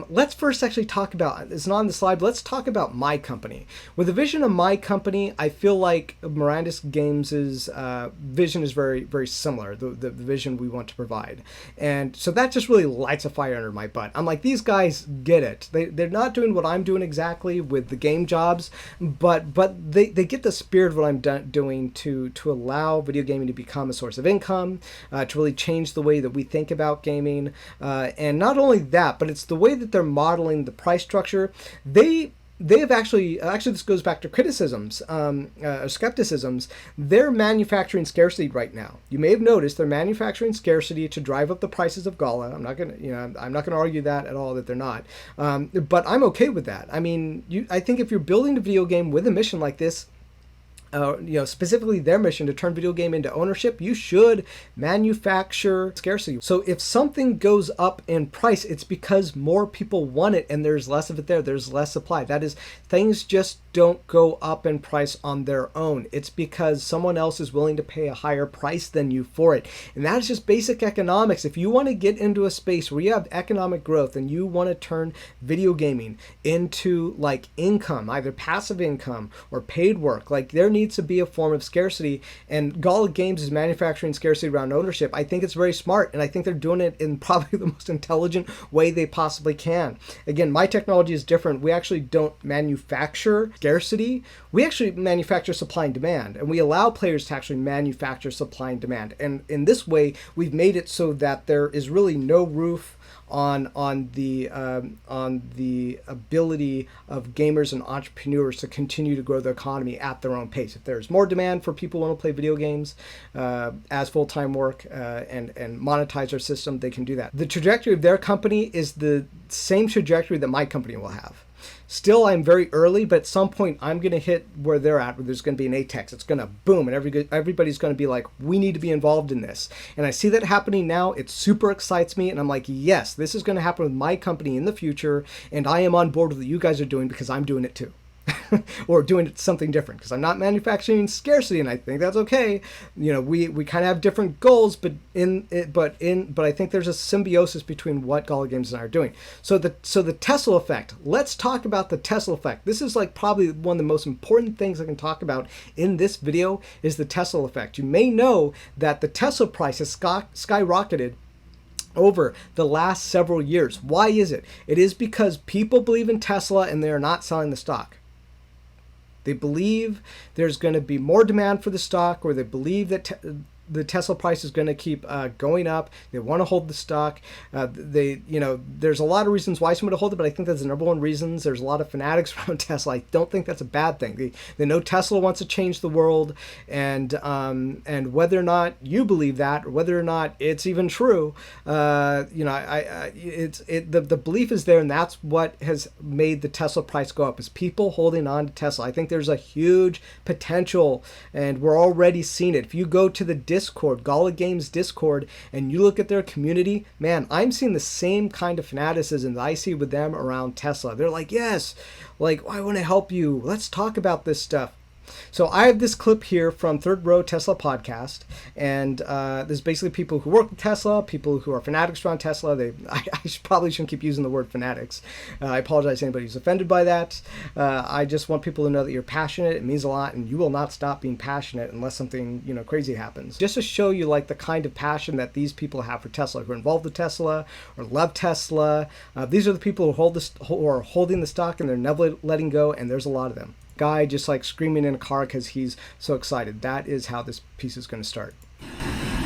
Let's first actually talk about, it's not on the slide, but let's talk about my company. With the vision of my company, I feel like Mirandus Games' vision is very, very similar, the vision we want to provide. And so that just really lights a fire under my butt. I'm like, these guys get it. They're not doing what I'm doing exactly with the game jobs, but they get the spirit of what I'm doing to allow video gaming to become a source of income, to really change the way that we think about gaming. And not only that, but it's the way that they're modeling the price structure. They have actually this goes back to criticisms, skepticisms. They're manufacturing scarcity right now. You may have noticed they're manufacturing scarcity to drive up the prices of Gala. I'm not gonna argue that at all, that they're not. But I'm okay with that. I mean, I think if you're building a video game with a mission like this, specifically their mission to turn video game into ownership, you should manufacture scarcity. So if something goes up in price, it's because more people want it and there's less of it there. There's less supply. That is, things just don't go up in price on their own. It's because someone else is willing to pay a higher price than you for it. And that is just basic economics. If you want to get into a space where you have economic growth and you want to turn video gaming into like income, either passive income or paid work, like there needs to be a form of scarcity. And Gala Games is manufacturing scarcity around ownership. I think it's very smart, and I think they're doing it in probably the most intelligent way they possibly can. Again, my technology is different. We actually don't manufacture scarcity. We actually manufacture supply and demand, and we allow players to actually manufacture supply and demand. And in this way, we've made it so that there is really no roof on the ability of gamers and entrepreneurs to continue to grow the economy at their own pace. If there's more demand for people who want to play video games as full-time work and monetize their system, they can do that. The trajectory of their company is the same trajectory that my company will have. Still, I'm very early, but at some point I'm going to hit where they're at, where there's going to be an apex. It's going to boom, and everybody's going to be like, we need to be involved in this. And I see that happening now. It super excites me, and I'm like, yes, this is going to happen with my company in the future, and I am on board with what you guys are doing because I'm doing it too. Or doing something different, because I'm not manufacturing scarcity, and I think that's okay. We kind of have different goals, but I think there's a symbiosis between what Gala Games and I are doing. So the Tesla effect. Let's talk about the Tesla effect. This is like probably one of the most important things I can talk about in this video is the Tesla effect. You may know that the Tesla price has skyrocketed over the last several years. Why is it? It is because people believe in Tesla and they are not selling the stock. They believe there's going to be more demand for the stock, or they believe that the Tesla price is going to keep going up. They want to hold the stock. There's a lot of reasons why someone would hold it, but I think that's the number one reason. There's a lot of fanatics around Tesla. I don't think that's a bad thing. They know Tesla wants to change the world, and whether or not you believe that, or whether or not it's even true, the belief is there, and that's what has made the Tesla price go up, is people holding on to Tesla. I think there's a huge potential, and we're already seeing it. If you go to the Discord, Gala Games Discord, and you look at their community, man, I'm seeing the same kind of fanaticism that I see with them around Tesla. They're like, yes, like, I want to help you. Let's talk about this stuff. So I have this clip here from Third Row Tesla Podcast, and there's basically people who work with Tesla, people who are fanatics around Tesla. I probably shouldn't keep using the word fanatics. I apologize to anybody who's offended by that. I just want people to know that you're passionate. It means a lot, and you will not stop being passionate unless something crazy happens. Just to show you like the kind of passion that these people have for Tesla, who are involved with Tesla or love Tesla. These are the people who are holding the stock and they're never letting go, and there's a lot of them. Guy just like screaming in a car because he's so excited. That is how this piece is going to start.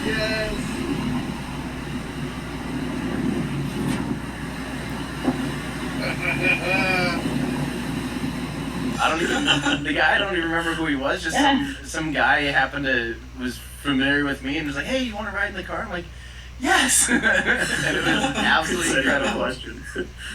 Yes. I don't even remember who he was. Just some guy was familiar with me and was like, "Hey, you want to ride in the car?" I'm like, "Yes!" And it was absolutely incredible. Question.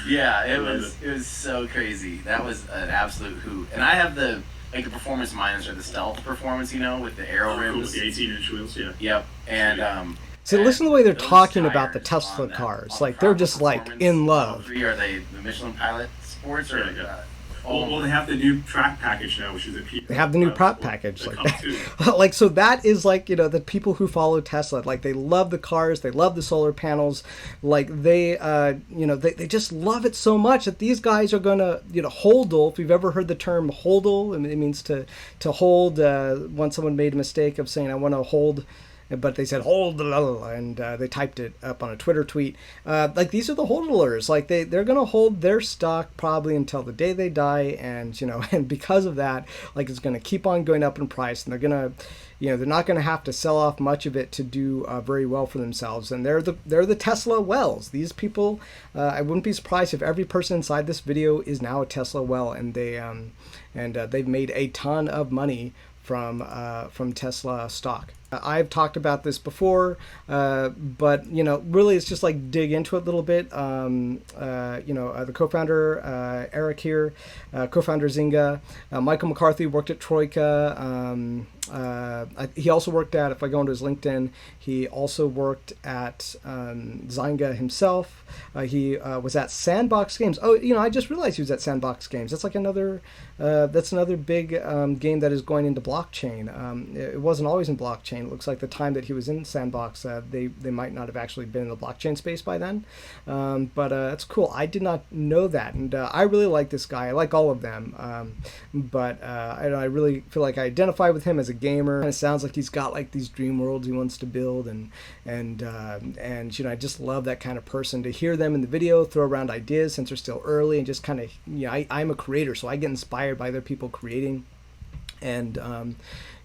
Yeah, it was so crazy. That was an absolute hoot. And I have the performance minus or the stealth performance, with the aero rims. With the 18-inch wheels, yeah. Yep. And so listen to the way they're talking about the Tesla cars. Like they're just like in love. Are they the Michelin Pilot Sports or? Well, they have the new track package now, which is a they have the new prop package like that. Like, so that is like, you know, the people who follow Tesla, like they love the cars, they love the solar panels, like they you know, they just love it so much that these guys are gonna, you know, hodl. If you've ever heard the term hodl, it means to hold. Once someone made a mistake of saying I want to hold, but they said hold, and they typed it up on a Twitter tweet. Like, these are the hodlers. Like, they're gonna hold their stock probably until the day they die, and you know, and because of that, like, it's gonna keep on going up in price, and they're gonna, you know, they're not gonna have to sell off much of it to do very well for themselves. And they're the Tesla whales. These people, I wouldn't be surprised if every person inside this video is now a Tesla whale, and they've made a ton of money from Tesla stock. I've talked about this before, but you know, really, it's just like dig into it a little bit. You know, the co-founder Eric here, co-founder Zynga, Michael McCarthy worked at Troika. He also worked at, if I go into his LinkedIn, he also worked at Zynga himself. He was at Sandbox Games. Oh, you know, I just realized he was at Sandbox Games. That's like another big game that is going into blockchain. It wasn't always in blockchain. It looks like the time that he was in Sandbox, they might not have actually been in the blockchain space by then. But it's cool. I did not know that, and I really like this guy. I like all of them, but I really feel like I identify with him as a gamer. It sounds like he's got like these dream worlds he wants to build, and you know, I just love that kind of person. To hear them in the video throw around ideas since they're still early, and just kind of, you know, I'm a creator, so I get inspired by other people creating, and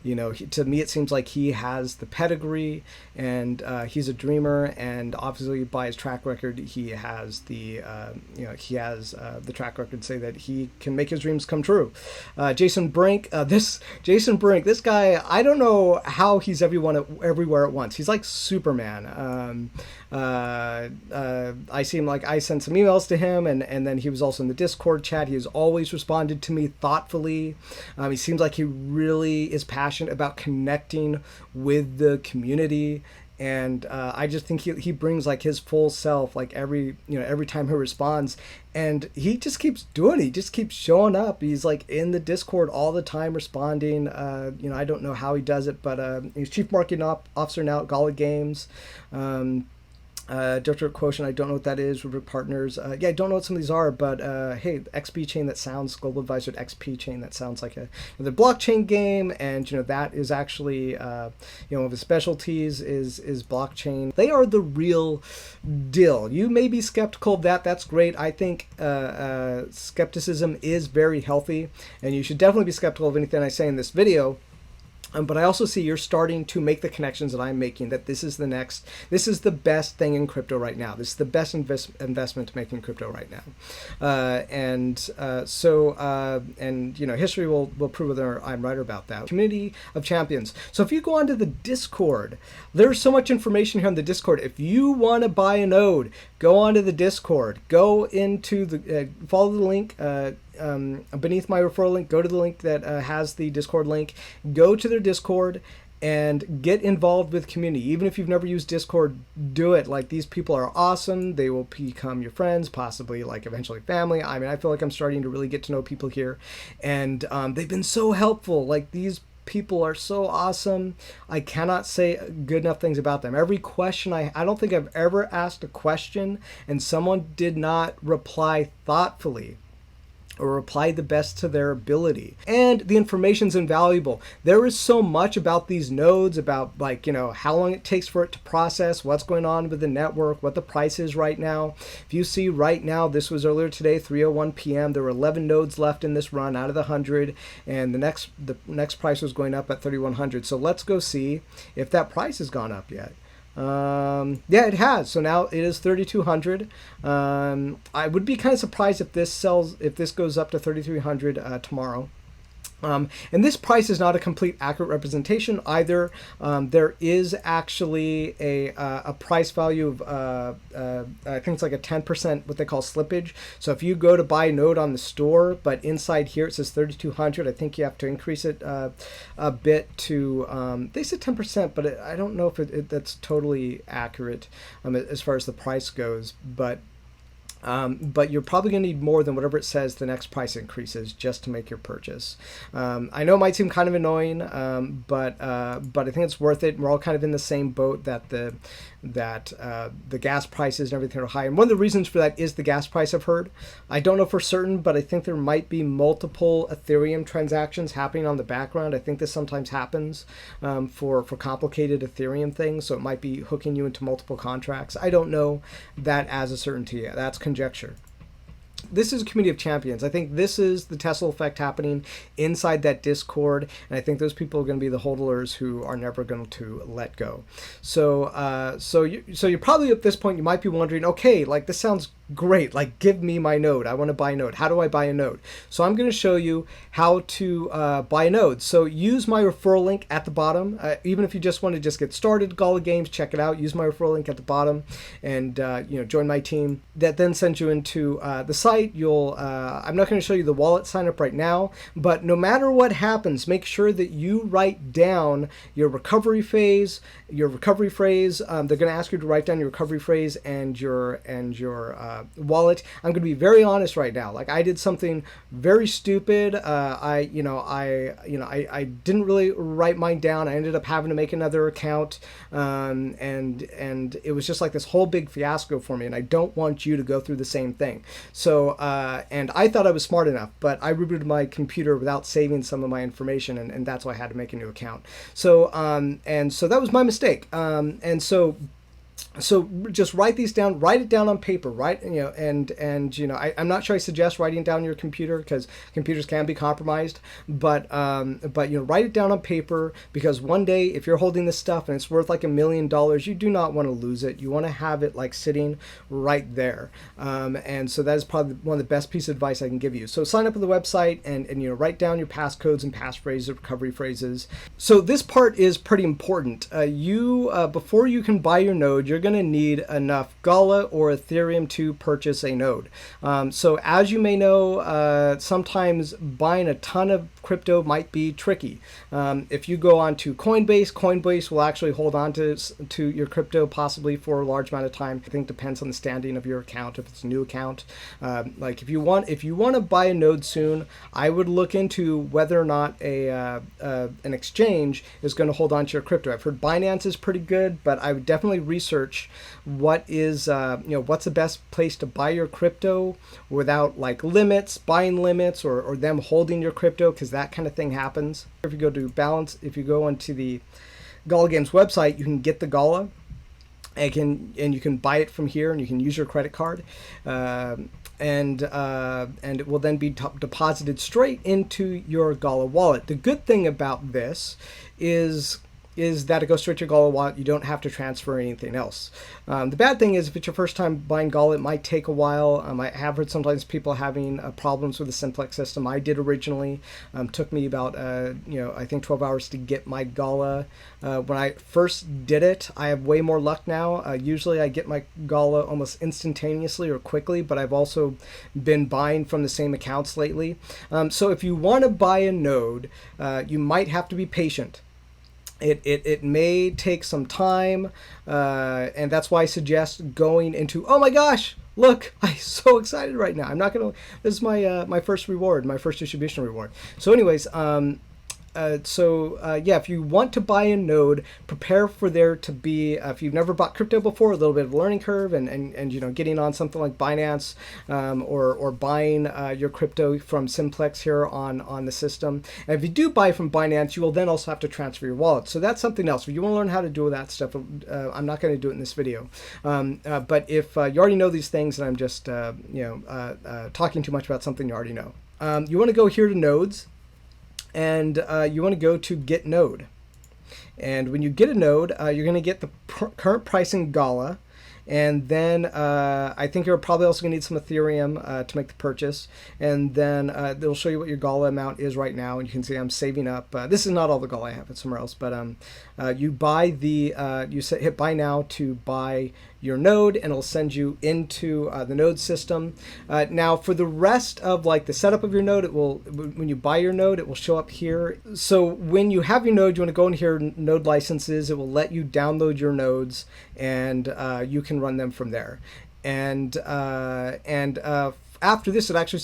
you know, to me it seems like he has the pedigree, and he's a dreamer, and obviously by his track record he has the the track record to say that he can make his dreams come true. Jason Brink, this guy, I don't know how he's everywhere at once. He's like Superman. I seem like I sent some emails to him, and then he was also in the Discord chat. He has always responded to me thoughtfully. He seems like he really is passionate about connecting with the community, and I just think he brings like his full self, like every time he responds, and he just keeps doing it. He just keeps showing up. He's like in the Discord all the time responding. You know, I don't know how he does it, but he's chief marketing officer now at Gala Games. Director of Quotient, I don't know what that is. Rubric Partners, yeah, I don't know what some of these are, but hey, XP Chain, that sounds, global advisor at XP Chain, that sounds like the blockchain game, and you know, that is actually you know, one of the specialties is blockchain. They are the real deal. You may be skeptical of that. That's great. I think skepticism is very healthy, and you should definitely be skeptical of anything I say in this video. But I also see you're starting to make the connections that I'm making, that this is the best thing in crypto right now. This is the best investment to make in crypto right now. And you know, history will prove whether I'm right about that. Community of champions. So if you go onto the Discord, there's so much information here on the Discord. If you want to buy a node, go onto the Discord. Go into the, follow the link, beneath my referral link. Go to the link that has the Discord link. Go to their Discord and get involved with community. Even if you've never used Discord, do it. Like, these people are awesome. They will become your friends, possibly like eventually family. I mean, I feel like I'm starting to really get to know people here, and they've been so helpful. Like, these people are so awesome. I cannot say good enough things about them. Every question I don't think I've ever asked a question and someone did not reply thoughtfully or reply the best to their ability. And the information's invaluable. There is so much about these nodes, about, like, you know, how long it takes for it to process, what's going on with the network, what the price is right now. If you see right now, this was earlier today, 3:01 p.m. There were 11 nodes left in this run out of the 100, and the next price was going up at 3,100. So let's go see if that price has gone up yet. Yeah, it has. So now it is 3,200. I would be kind of surprised if this goes up to 3,300 tomorrow. And this price is not a complete accurate representation either. There is actually a price value of I think it's like a 10% what they call slippage. So if you go to buy a node on the store, but inside here it says 3,200, I think you have to increase it a bit to, they said 10%, but I don't know if that's totally accurate as far as the price goes. But But you're probably going to need more than whatever it says the next price increases just to make your purchase. I know it might seem kind of annoying, but I think it's worth it. We're all kind of in the same boat that the gas prices and everything are high. And one of the reasons for that is the gas price, I've heard. I don't know for certain, but I think there might be multiple Ethereum transactions happening on the background. I think this sometimes happens for complicated Ethereum things, so it might be hooking you into multiple contracts. I don't know that as a certainty. That's conjecture. This is a community of champions. I think this is the Tesla effect happening inside that Discord, and I think those people are going to be the hodlers who are never going to let go. So you're probably at this point, you might be wondering, okay, like this sounds great, like give me my node. I want to buy a node. How do I buy a node? So I'm going to show you how to buy a node. So use my referral link at the bottom. Even if you just want to just get started, Gala Games, check it out. Use my referral link at the bottom, and join my team. That then sends you into the site. I'm not going to show you the wallet sign up right now, but no matter what happens, make sure that you write down your recovery phrase. They're going to ask you to write down your recovery phrase and your wallet. I'm going to be very honest right now. Like I did something very stupid. I didn't really write mine down. I ended up having to make another account, and it was just like this whole big fiasco for me. And I don't want you to go through the same thing. So and I thought I was smart enough, but I rebooted my computer without saving some of my information, and that's why I had to make a new account. So and so that was my mistake. So just write these down, write it down on paper, right? I'm not sure I suggest writing down your computer because computers can be compromised, but write it down on paper, because one day if you're holding this stuff and it's worth like $1 million, you do not want to lose it. You want to have it like sitting right there. And so that is probably one of the best pieces of advice I can give you. So sign up with the website and write down your passcodes and passphrases, recovery phrases. So this part is pretty important. Before you can buy your node, you're going to need enough Gala or Ethereum to purchase a node. So as you may know, sometimes buying a ton of crypto might be tricky. If you go on to Coinbase will actually hold on to your crypto possibly for a large amount of time. I think it depends on the standing of your account, if it's a new account. Like if you want to buy a node soon, I would look into whether or not an exchange is going to hold on to your crypto. I've heard Binance is pretty good, but I would definitely research what's the best place to buy your crypto without like buying limits or them holding your crypto, because that kind of thing happens. If you go onto the Gala Games website, you can get the Gala and you can buy it from here, and you can use your credit card, and it will then be deposited straight into your Gala wallet. The good thing about this is that it goes straight to your Gala wallet. You don't have to transfer anything else. The bad thing is if it's your first time buying Gala, it might take a while. I have heard sometimes people having problems with the simplex system. I did originally. Took me about, I think 12 hours to get my Gala. When I first did it, I have way more luck now. Usually I get my Gala almost instantaneously or quickly, but I've also been buying from the same accounts lately. So if you want to buy a node, you might have to be patient. It may take some time, and that's why I suggest going into, oh my gosh, look, I'm so excited right now. This is my first reward, my first distribution reward. So anyways, if you want to buy a node, prepare for there to be, if you've never bought crypto before, a little bit of a learning curve, and getting on something like Binance, or buying your crypto from Simplex here on the system. And if you do buy from Binance, you will then also have to transfer your wallet. So that's something else. If you want to learn how to do that stuff, I'm not going to do it in this video. But if you already know these things, and I'm just talking too much about something you already know, you want to go here to nodes. And you want to go to Get Node. And when you get a node, you're going to get the current pricing Gala. And then I think you're probably also going to need some Ethereum to make the purchase. And then it'll show you what your Gala amount is right now. And you can see I'm saving up. This is not all the Gala I have. It's somewhere else. But you hit buy now to buy your node, and it'll send you into the node system. Now for the rest of like the setup of your node, when you buy your node, it will show up here. So when you have your node, you want to go in here, node licenses. It will let you download your nodes, and you can run them from there. After this, it actually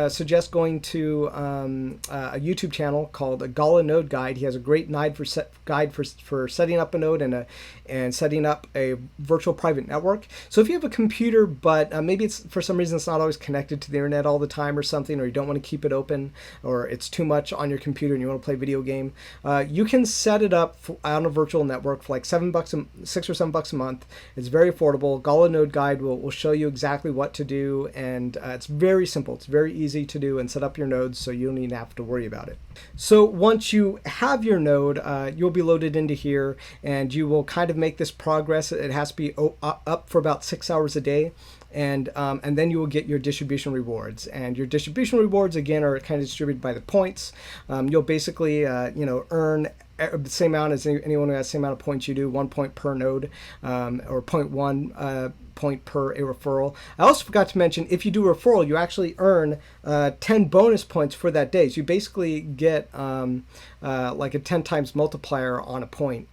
suggests going to a YouTube channel called a Gala Node Guide. He has a great guide for setting up a node and setting up a virtual private network. So if you have a computer, but maybe it's for some reason it's not always connected to the internet all the time or something, or you don't want to keep it open, or it's too much on your computer and you want to play a video game, you can set it up on a virtual network for like $6 or $7 a month. It's very affordable. Gala Node Guide will show you exactly what to do, and it's very simple. It's very easy to do and set up your nodes, so you don't even have to worry about it. So once you have your node, you'll be loaded into here, and you will kind of make this progress. It has to be up for about 6 hours a day. And then you will get your distribution rewards. And your distribution rewards, again, are kind of distributed by the points. You'll basically, earn the same amount as anyone who has the same amount of points you do, 1 point per node, or 0.1 point per a referral. I also forgot to mention, if you do a referral, you actually earn 10 bonus points for that day. So you basically get like a 10 times multiplier on a point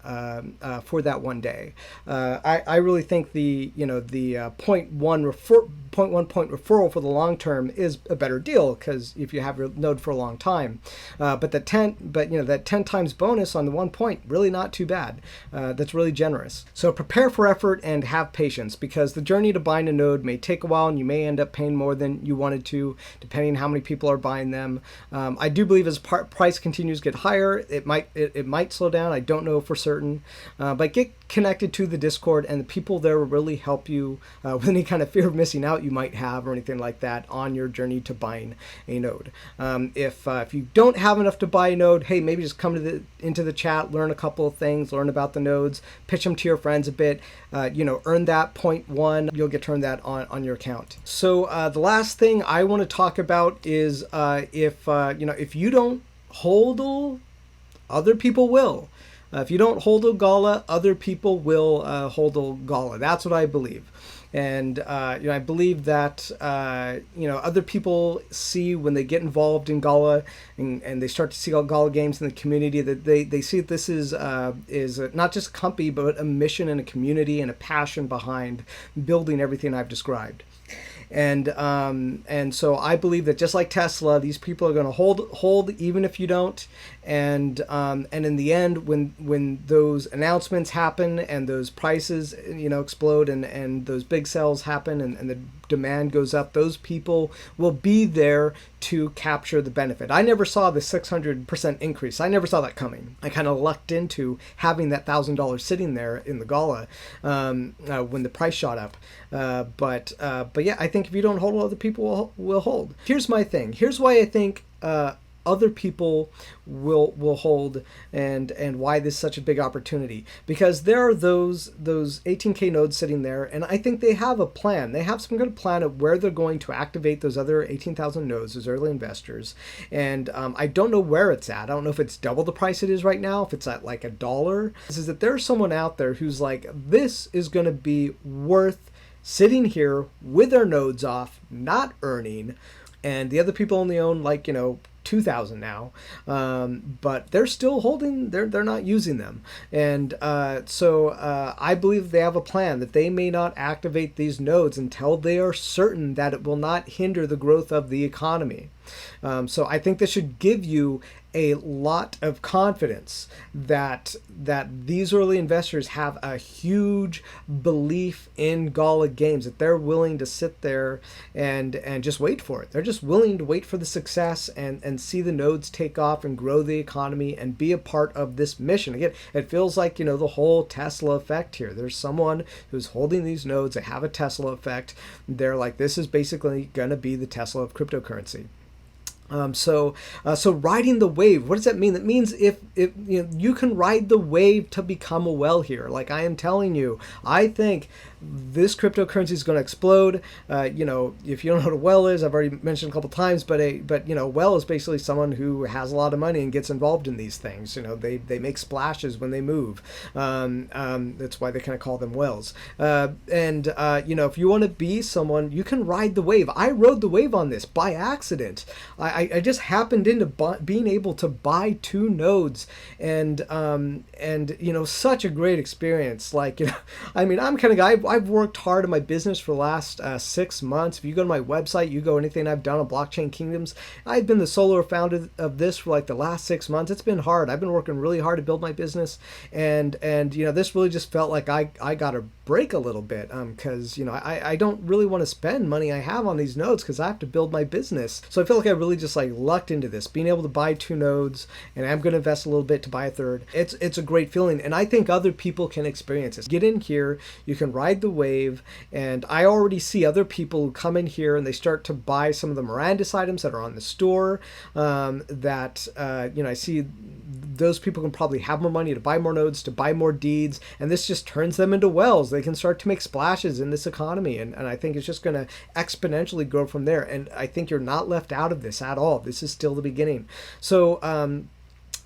for that one day. I really think the 0.1 point referral for the long term is a better deal, because if you have your node for a long time, that 10 times bonus on the 1 point, really not too bad. That's really generous. So prepare for effort and have patience, because the journey to buying a node may take a while, and you may end up paying more than you wanted to, depending on how many people are buying them. I do believe as price continues to get higher, it might slow down. I don't know for certain, but get connected to the Discord, and the people there will really help you with any kind of fear of missing out you might have or anything like that on your journey to buying a node. If you don't have enough to buy a node, hey, maybe just come into the chat, learn a couple of things, learn about the nodes, pitch them to your friends a bit, earn that 0.1, you'll get turned that on your account. So the last thing I want to talk about is if you don't hodl, other people will. If you don't hodl Gala, other people will hodl Gala. That's what I believe. And I believe that other people see when they get involved in Gala and they start to see all Gala Games in the community, that they see that this is not just a company, but a mission and a community and a passion behind building everything I've described. And so I believe that just like Tesla, these people are going to hold even if you don't. And in the end, when those announcements happen and those prices explode and those big sales happen and the demand goes up, those people will be there to capture the benefit. I never saw the 600% increase. I never saw that coming. I kind of lucked into having that $1,000 sitting there in the Gala when the price shot up. But yeah, I think if you don't hold, other people will hold. Here's my thing. Here's why I think other people will hold and why this is such a big opportunity. Because there are those 18K nodes sitting there, and I think they have a plan. They have some kind of plan of where they're going to activate those other 18,000 nodes, those early investors. And I don't know where it's at. I don't know if it's double the price it is right now, if it's at like $1. This is that there's someone out there who's like, this is going to be worth sitting here with their nodes off, not earning, and the other people only own 2,000 now, but they're still holding. They're not using them, and so I believe they have a plan that they may not activate these nodes until they are certain that it will not hinder the growth of the economy. So I think this should give you a lot of confidence that these early investors have a huge belief in Gala Games, that they're willing to sit there and just wait for it. They're just willing to wait for the success and see the nodes take off and grow the economy and be a part of this mission. Again, it feels like, the whole Tesla effect here. There's someone who's holding these nodes that have a Tesla effect. They're like, this is basically going to be the Tesla of cryptocurrency. So riding the wave, what does that mean? That means if you can ride the wave to become a whale here. Like I am telling you, I think this cryptocurrency is going to explode. If you don't know what a whale is, I've already mentioned a couple times, but a whale is basically someone who has a lot of money and gets involved in these things. They make splashes when they move. That's why they kind of call them whales. If you want to be someone, you can ride the wave. I rode the wave on this by accident. I I just happened into being able to buy 2 nodes, and such a great experience. Like, I mean, I'm kind of guy, I've worked hard in my business for the last 6 months. If you go to my website, you go anything I've done on Blockchain Kingdoms, I've been the solo founder of this for like the last 6 months. It's been hard. I've been working really hard to build my business, and this really just felt like I got a break a little bit, because I don't really want to spend money I have on these nodes because I have to build my business. So I feel like I really just like lucked into this, being able to buy 2 nodes, and I'm going to invest a little bit to buy a third. It's a great feeling, and I think other people can experience this. Get in here, you can ride the wave, and I already see other people who come in here and they start to buy some of the Mirandus items that are on the store, I see those people can probably have more money to buy more nodes, to buy more deeds, and this just turns them into whales. They can start to make splashes in this economy, and I think it's just going to exponentially grow from there. And I think you're not left out of this at all. This is still the beginning. So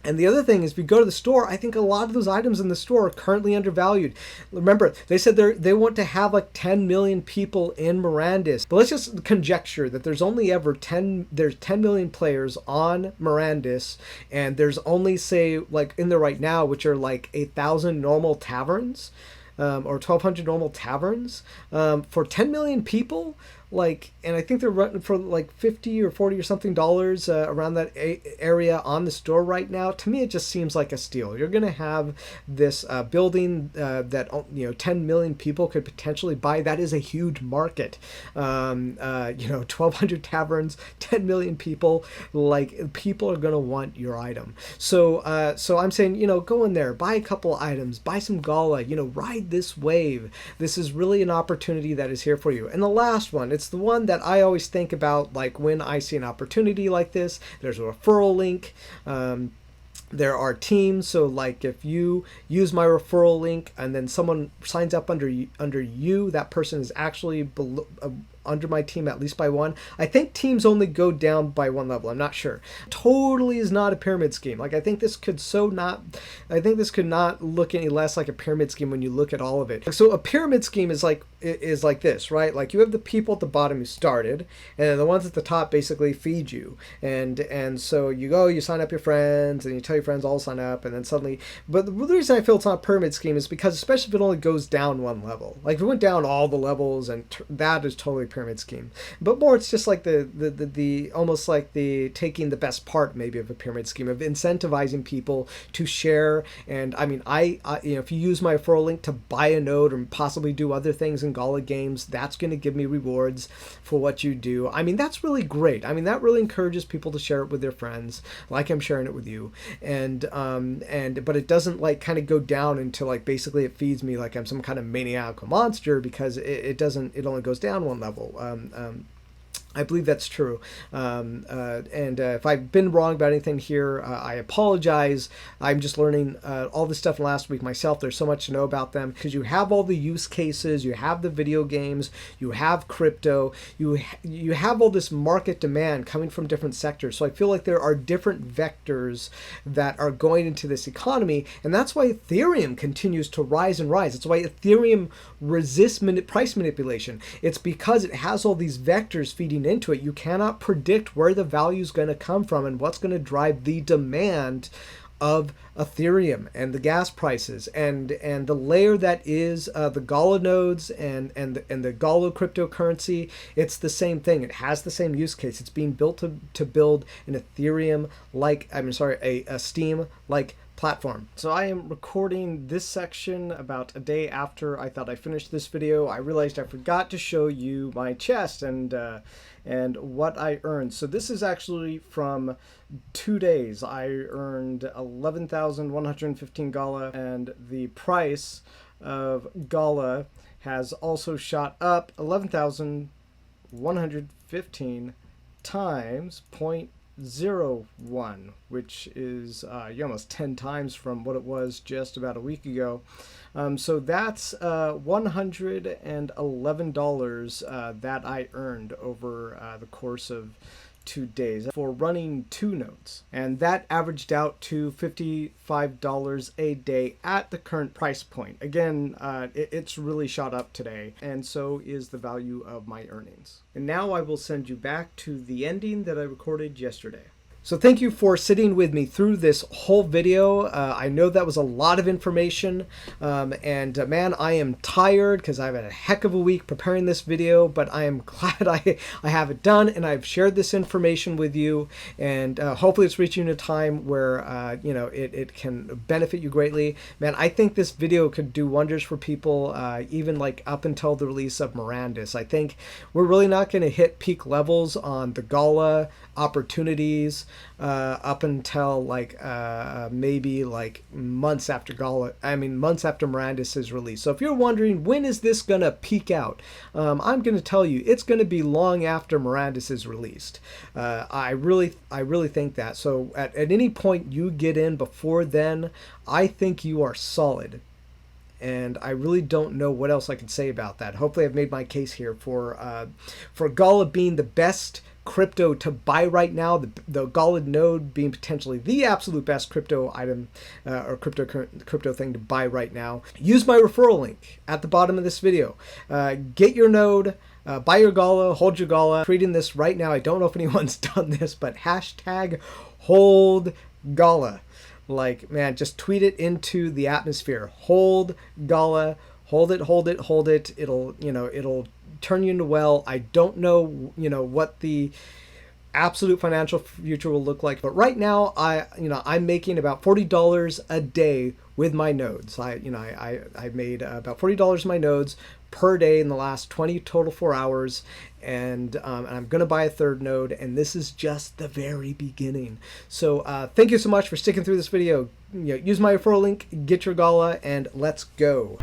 and the other thing is, if you go to the store, I think a lot of those items in the store are currently undervalued. Remember, they said they want to have like 10 million people in Mirandus. But let's just conjecture that there's only ever 10 million players on Mirandus, and there's only, say, like in there right now, which are like 1,000 normal taverns, or 1,200 normal taverns, for 10 million people. Like, and I think they're running for like $50 or $40 or something dollars around that area on the store right now. To me, it just seems like a steal. You're going to have this building that 10 million people could potentially buy. That is a huge market. 1,200 taverns, 10 million people. Like, people are going to want your item. So I'm saying, go in there, buy a couple items, buy some Gala. Ride this wave. This is really an opportunity that is here for you. And the last one. It's the one that I always think about, like when I see an opportunity like this. There's a referral link. There are teams, so like if you use my referral link and then someone signs up under you, that person is actually under my team at least by 1. I think teams only go down by 1 level. I'm not sure. Totally is not a pyramid scheme. Like, I think this could not look any less like a pyramid scheme when you look at all of it. So a pyramid scheme is like this, right? Like, you have the people at the bottom who started, and the ones at the top basically feed you. And so you go, you sign up your friends, and you tell your friends all sign up, and then suddenly. But the reason I feel it's not a pyramid scheme is because, especially if it only goes down 1 level. Like, if it went down all the levels, and that is totally pyramid scheme. But more, it's just like the almost like the taking the best part maybe of a pyramid scheme, of incentivizing people to share. And I mean, if you use my referral link to buy a node or possibly do other things in Gala Games, that's going to give me rewards for what you do. I mean, that's really great. I mean, that really encourages people to share it with their friends, like I'm sharing it with you. But it doesn't like kind of go down into like basically it feeds me like I'm some kind of maniacal monster, because it only goes down 1 level. I believe that's true. If I've been wrong about anything here, I apologize. I'm just learning all this stuff last week myself. There's so much to know about them, because you have all the use cases, you have the video games, you have crypto, you have all this market demand coming from different sectors. So I feel like there are different vectors that are going into this economy, and that's why Ethereum continues to rise and rise. It's why Ethereum resists price manipulation. It's because it has all these vectors feeding into it. You cannot predict where the value is going to come from and what's going to drive the demand of Ethereum and the gas prices and the layer that is the Gala nodes and the Gala cryptocurrency. It's the same thing. It has the same use case. It's being built to build an Ethereum a Steam like platform. So I am recording this section about a day after I thought I finished this video. I realized I forgot to show you my chest and what I earned. So this is actually from 2 days. I earned 11,115 Gala, and the price of Gala has also shot up 11,115 times 0.01, which is almost 10 times from what it was just about a week ago. So that's $111 that I earned over the course of 2 days for running 2 nodes. And that averaged out to $55 a day at the current price point. Again, it's really shot up today, and so is the value of my earnings. And now I will send you back to the ending that I recorded yesterday. So thank you for sitting with me through this whole video. I know that was a lot of information, and man, I am tired because I've had a heck of a week preparing this video, but I am glad I have it done and I've shared this information with you, and hopefully it's reaching a time where you know, it can benefit you greatly. Man, I think this video could do wonders for people, even like up until the release of Mirandus. I think we're really not going to hit peak levels on the Gala opportunities up until like maybe like months after Mirandus is released. So if you're wondering when is this gonna peak out, I'm gonna tell you it's gonna be long after Mirandus is released. I really think that. So at any point you get in before then, I think you are solid. And I really don't know what else I can say about that. Hopefully I've made my case here for Gala being the best crypto to buy right now, the Gala node being potentially the absolute best crypto item or crypto thing to buy right now. Use my referral link at the bottom of this video. Get your node, buy your Gala, hold your Gala. Tweeting this right now. I don't know if anyone's done this, but hashtag hold Gala. Like, man, just tweet it into the atmosphere. Hold Gala, hold it, hold it, hold it. It'll, you know, it'll turn you into well. I don't know, you know, what the absolute financial future will look like, but right now I'm making about $40 a day with my nodes. I made about $40 in my nodes per day in the last 24 hours, and I'm gonna buy a 3rd node, and this is just the very beginning. So thank you so much for sticking through this video. You know, use my referral link, get your Gala, and let's go.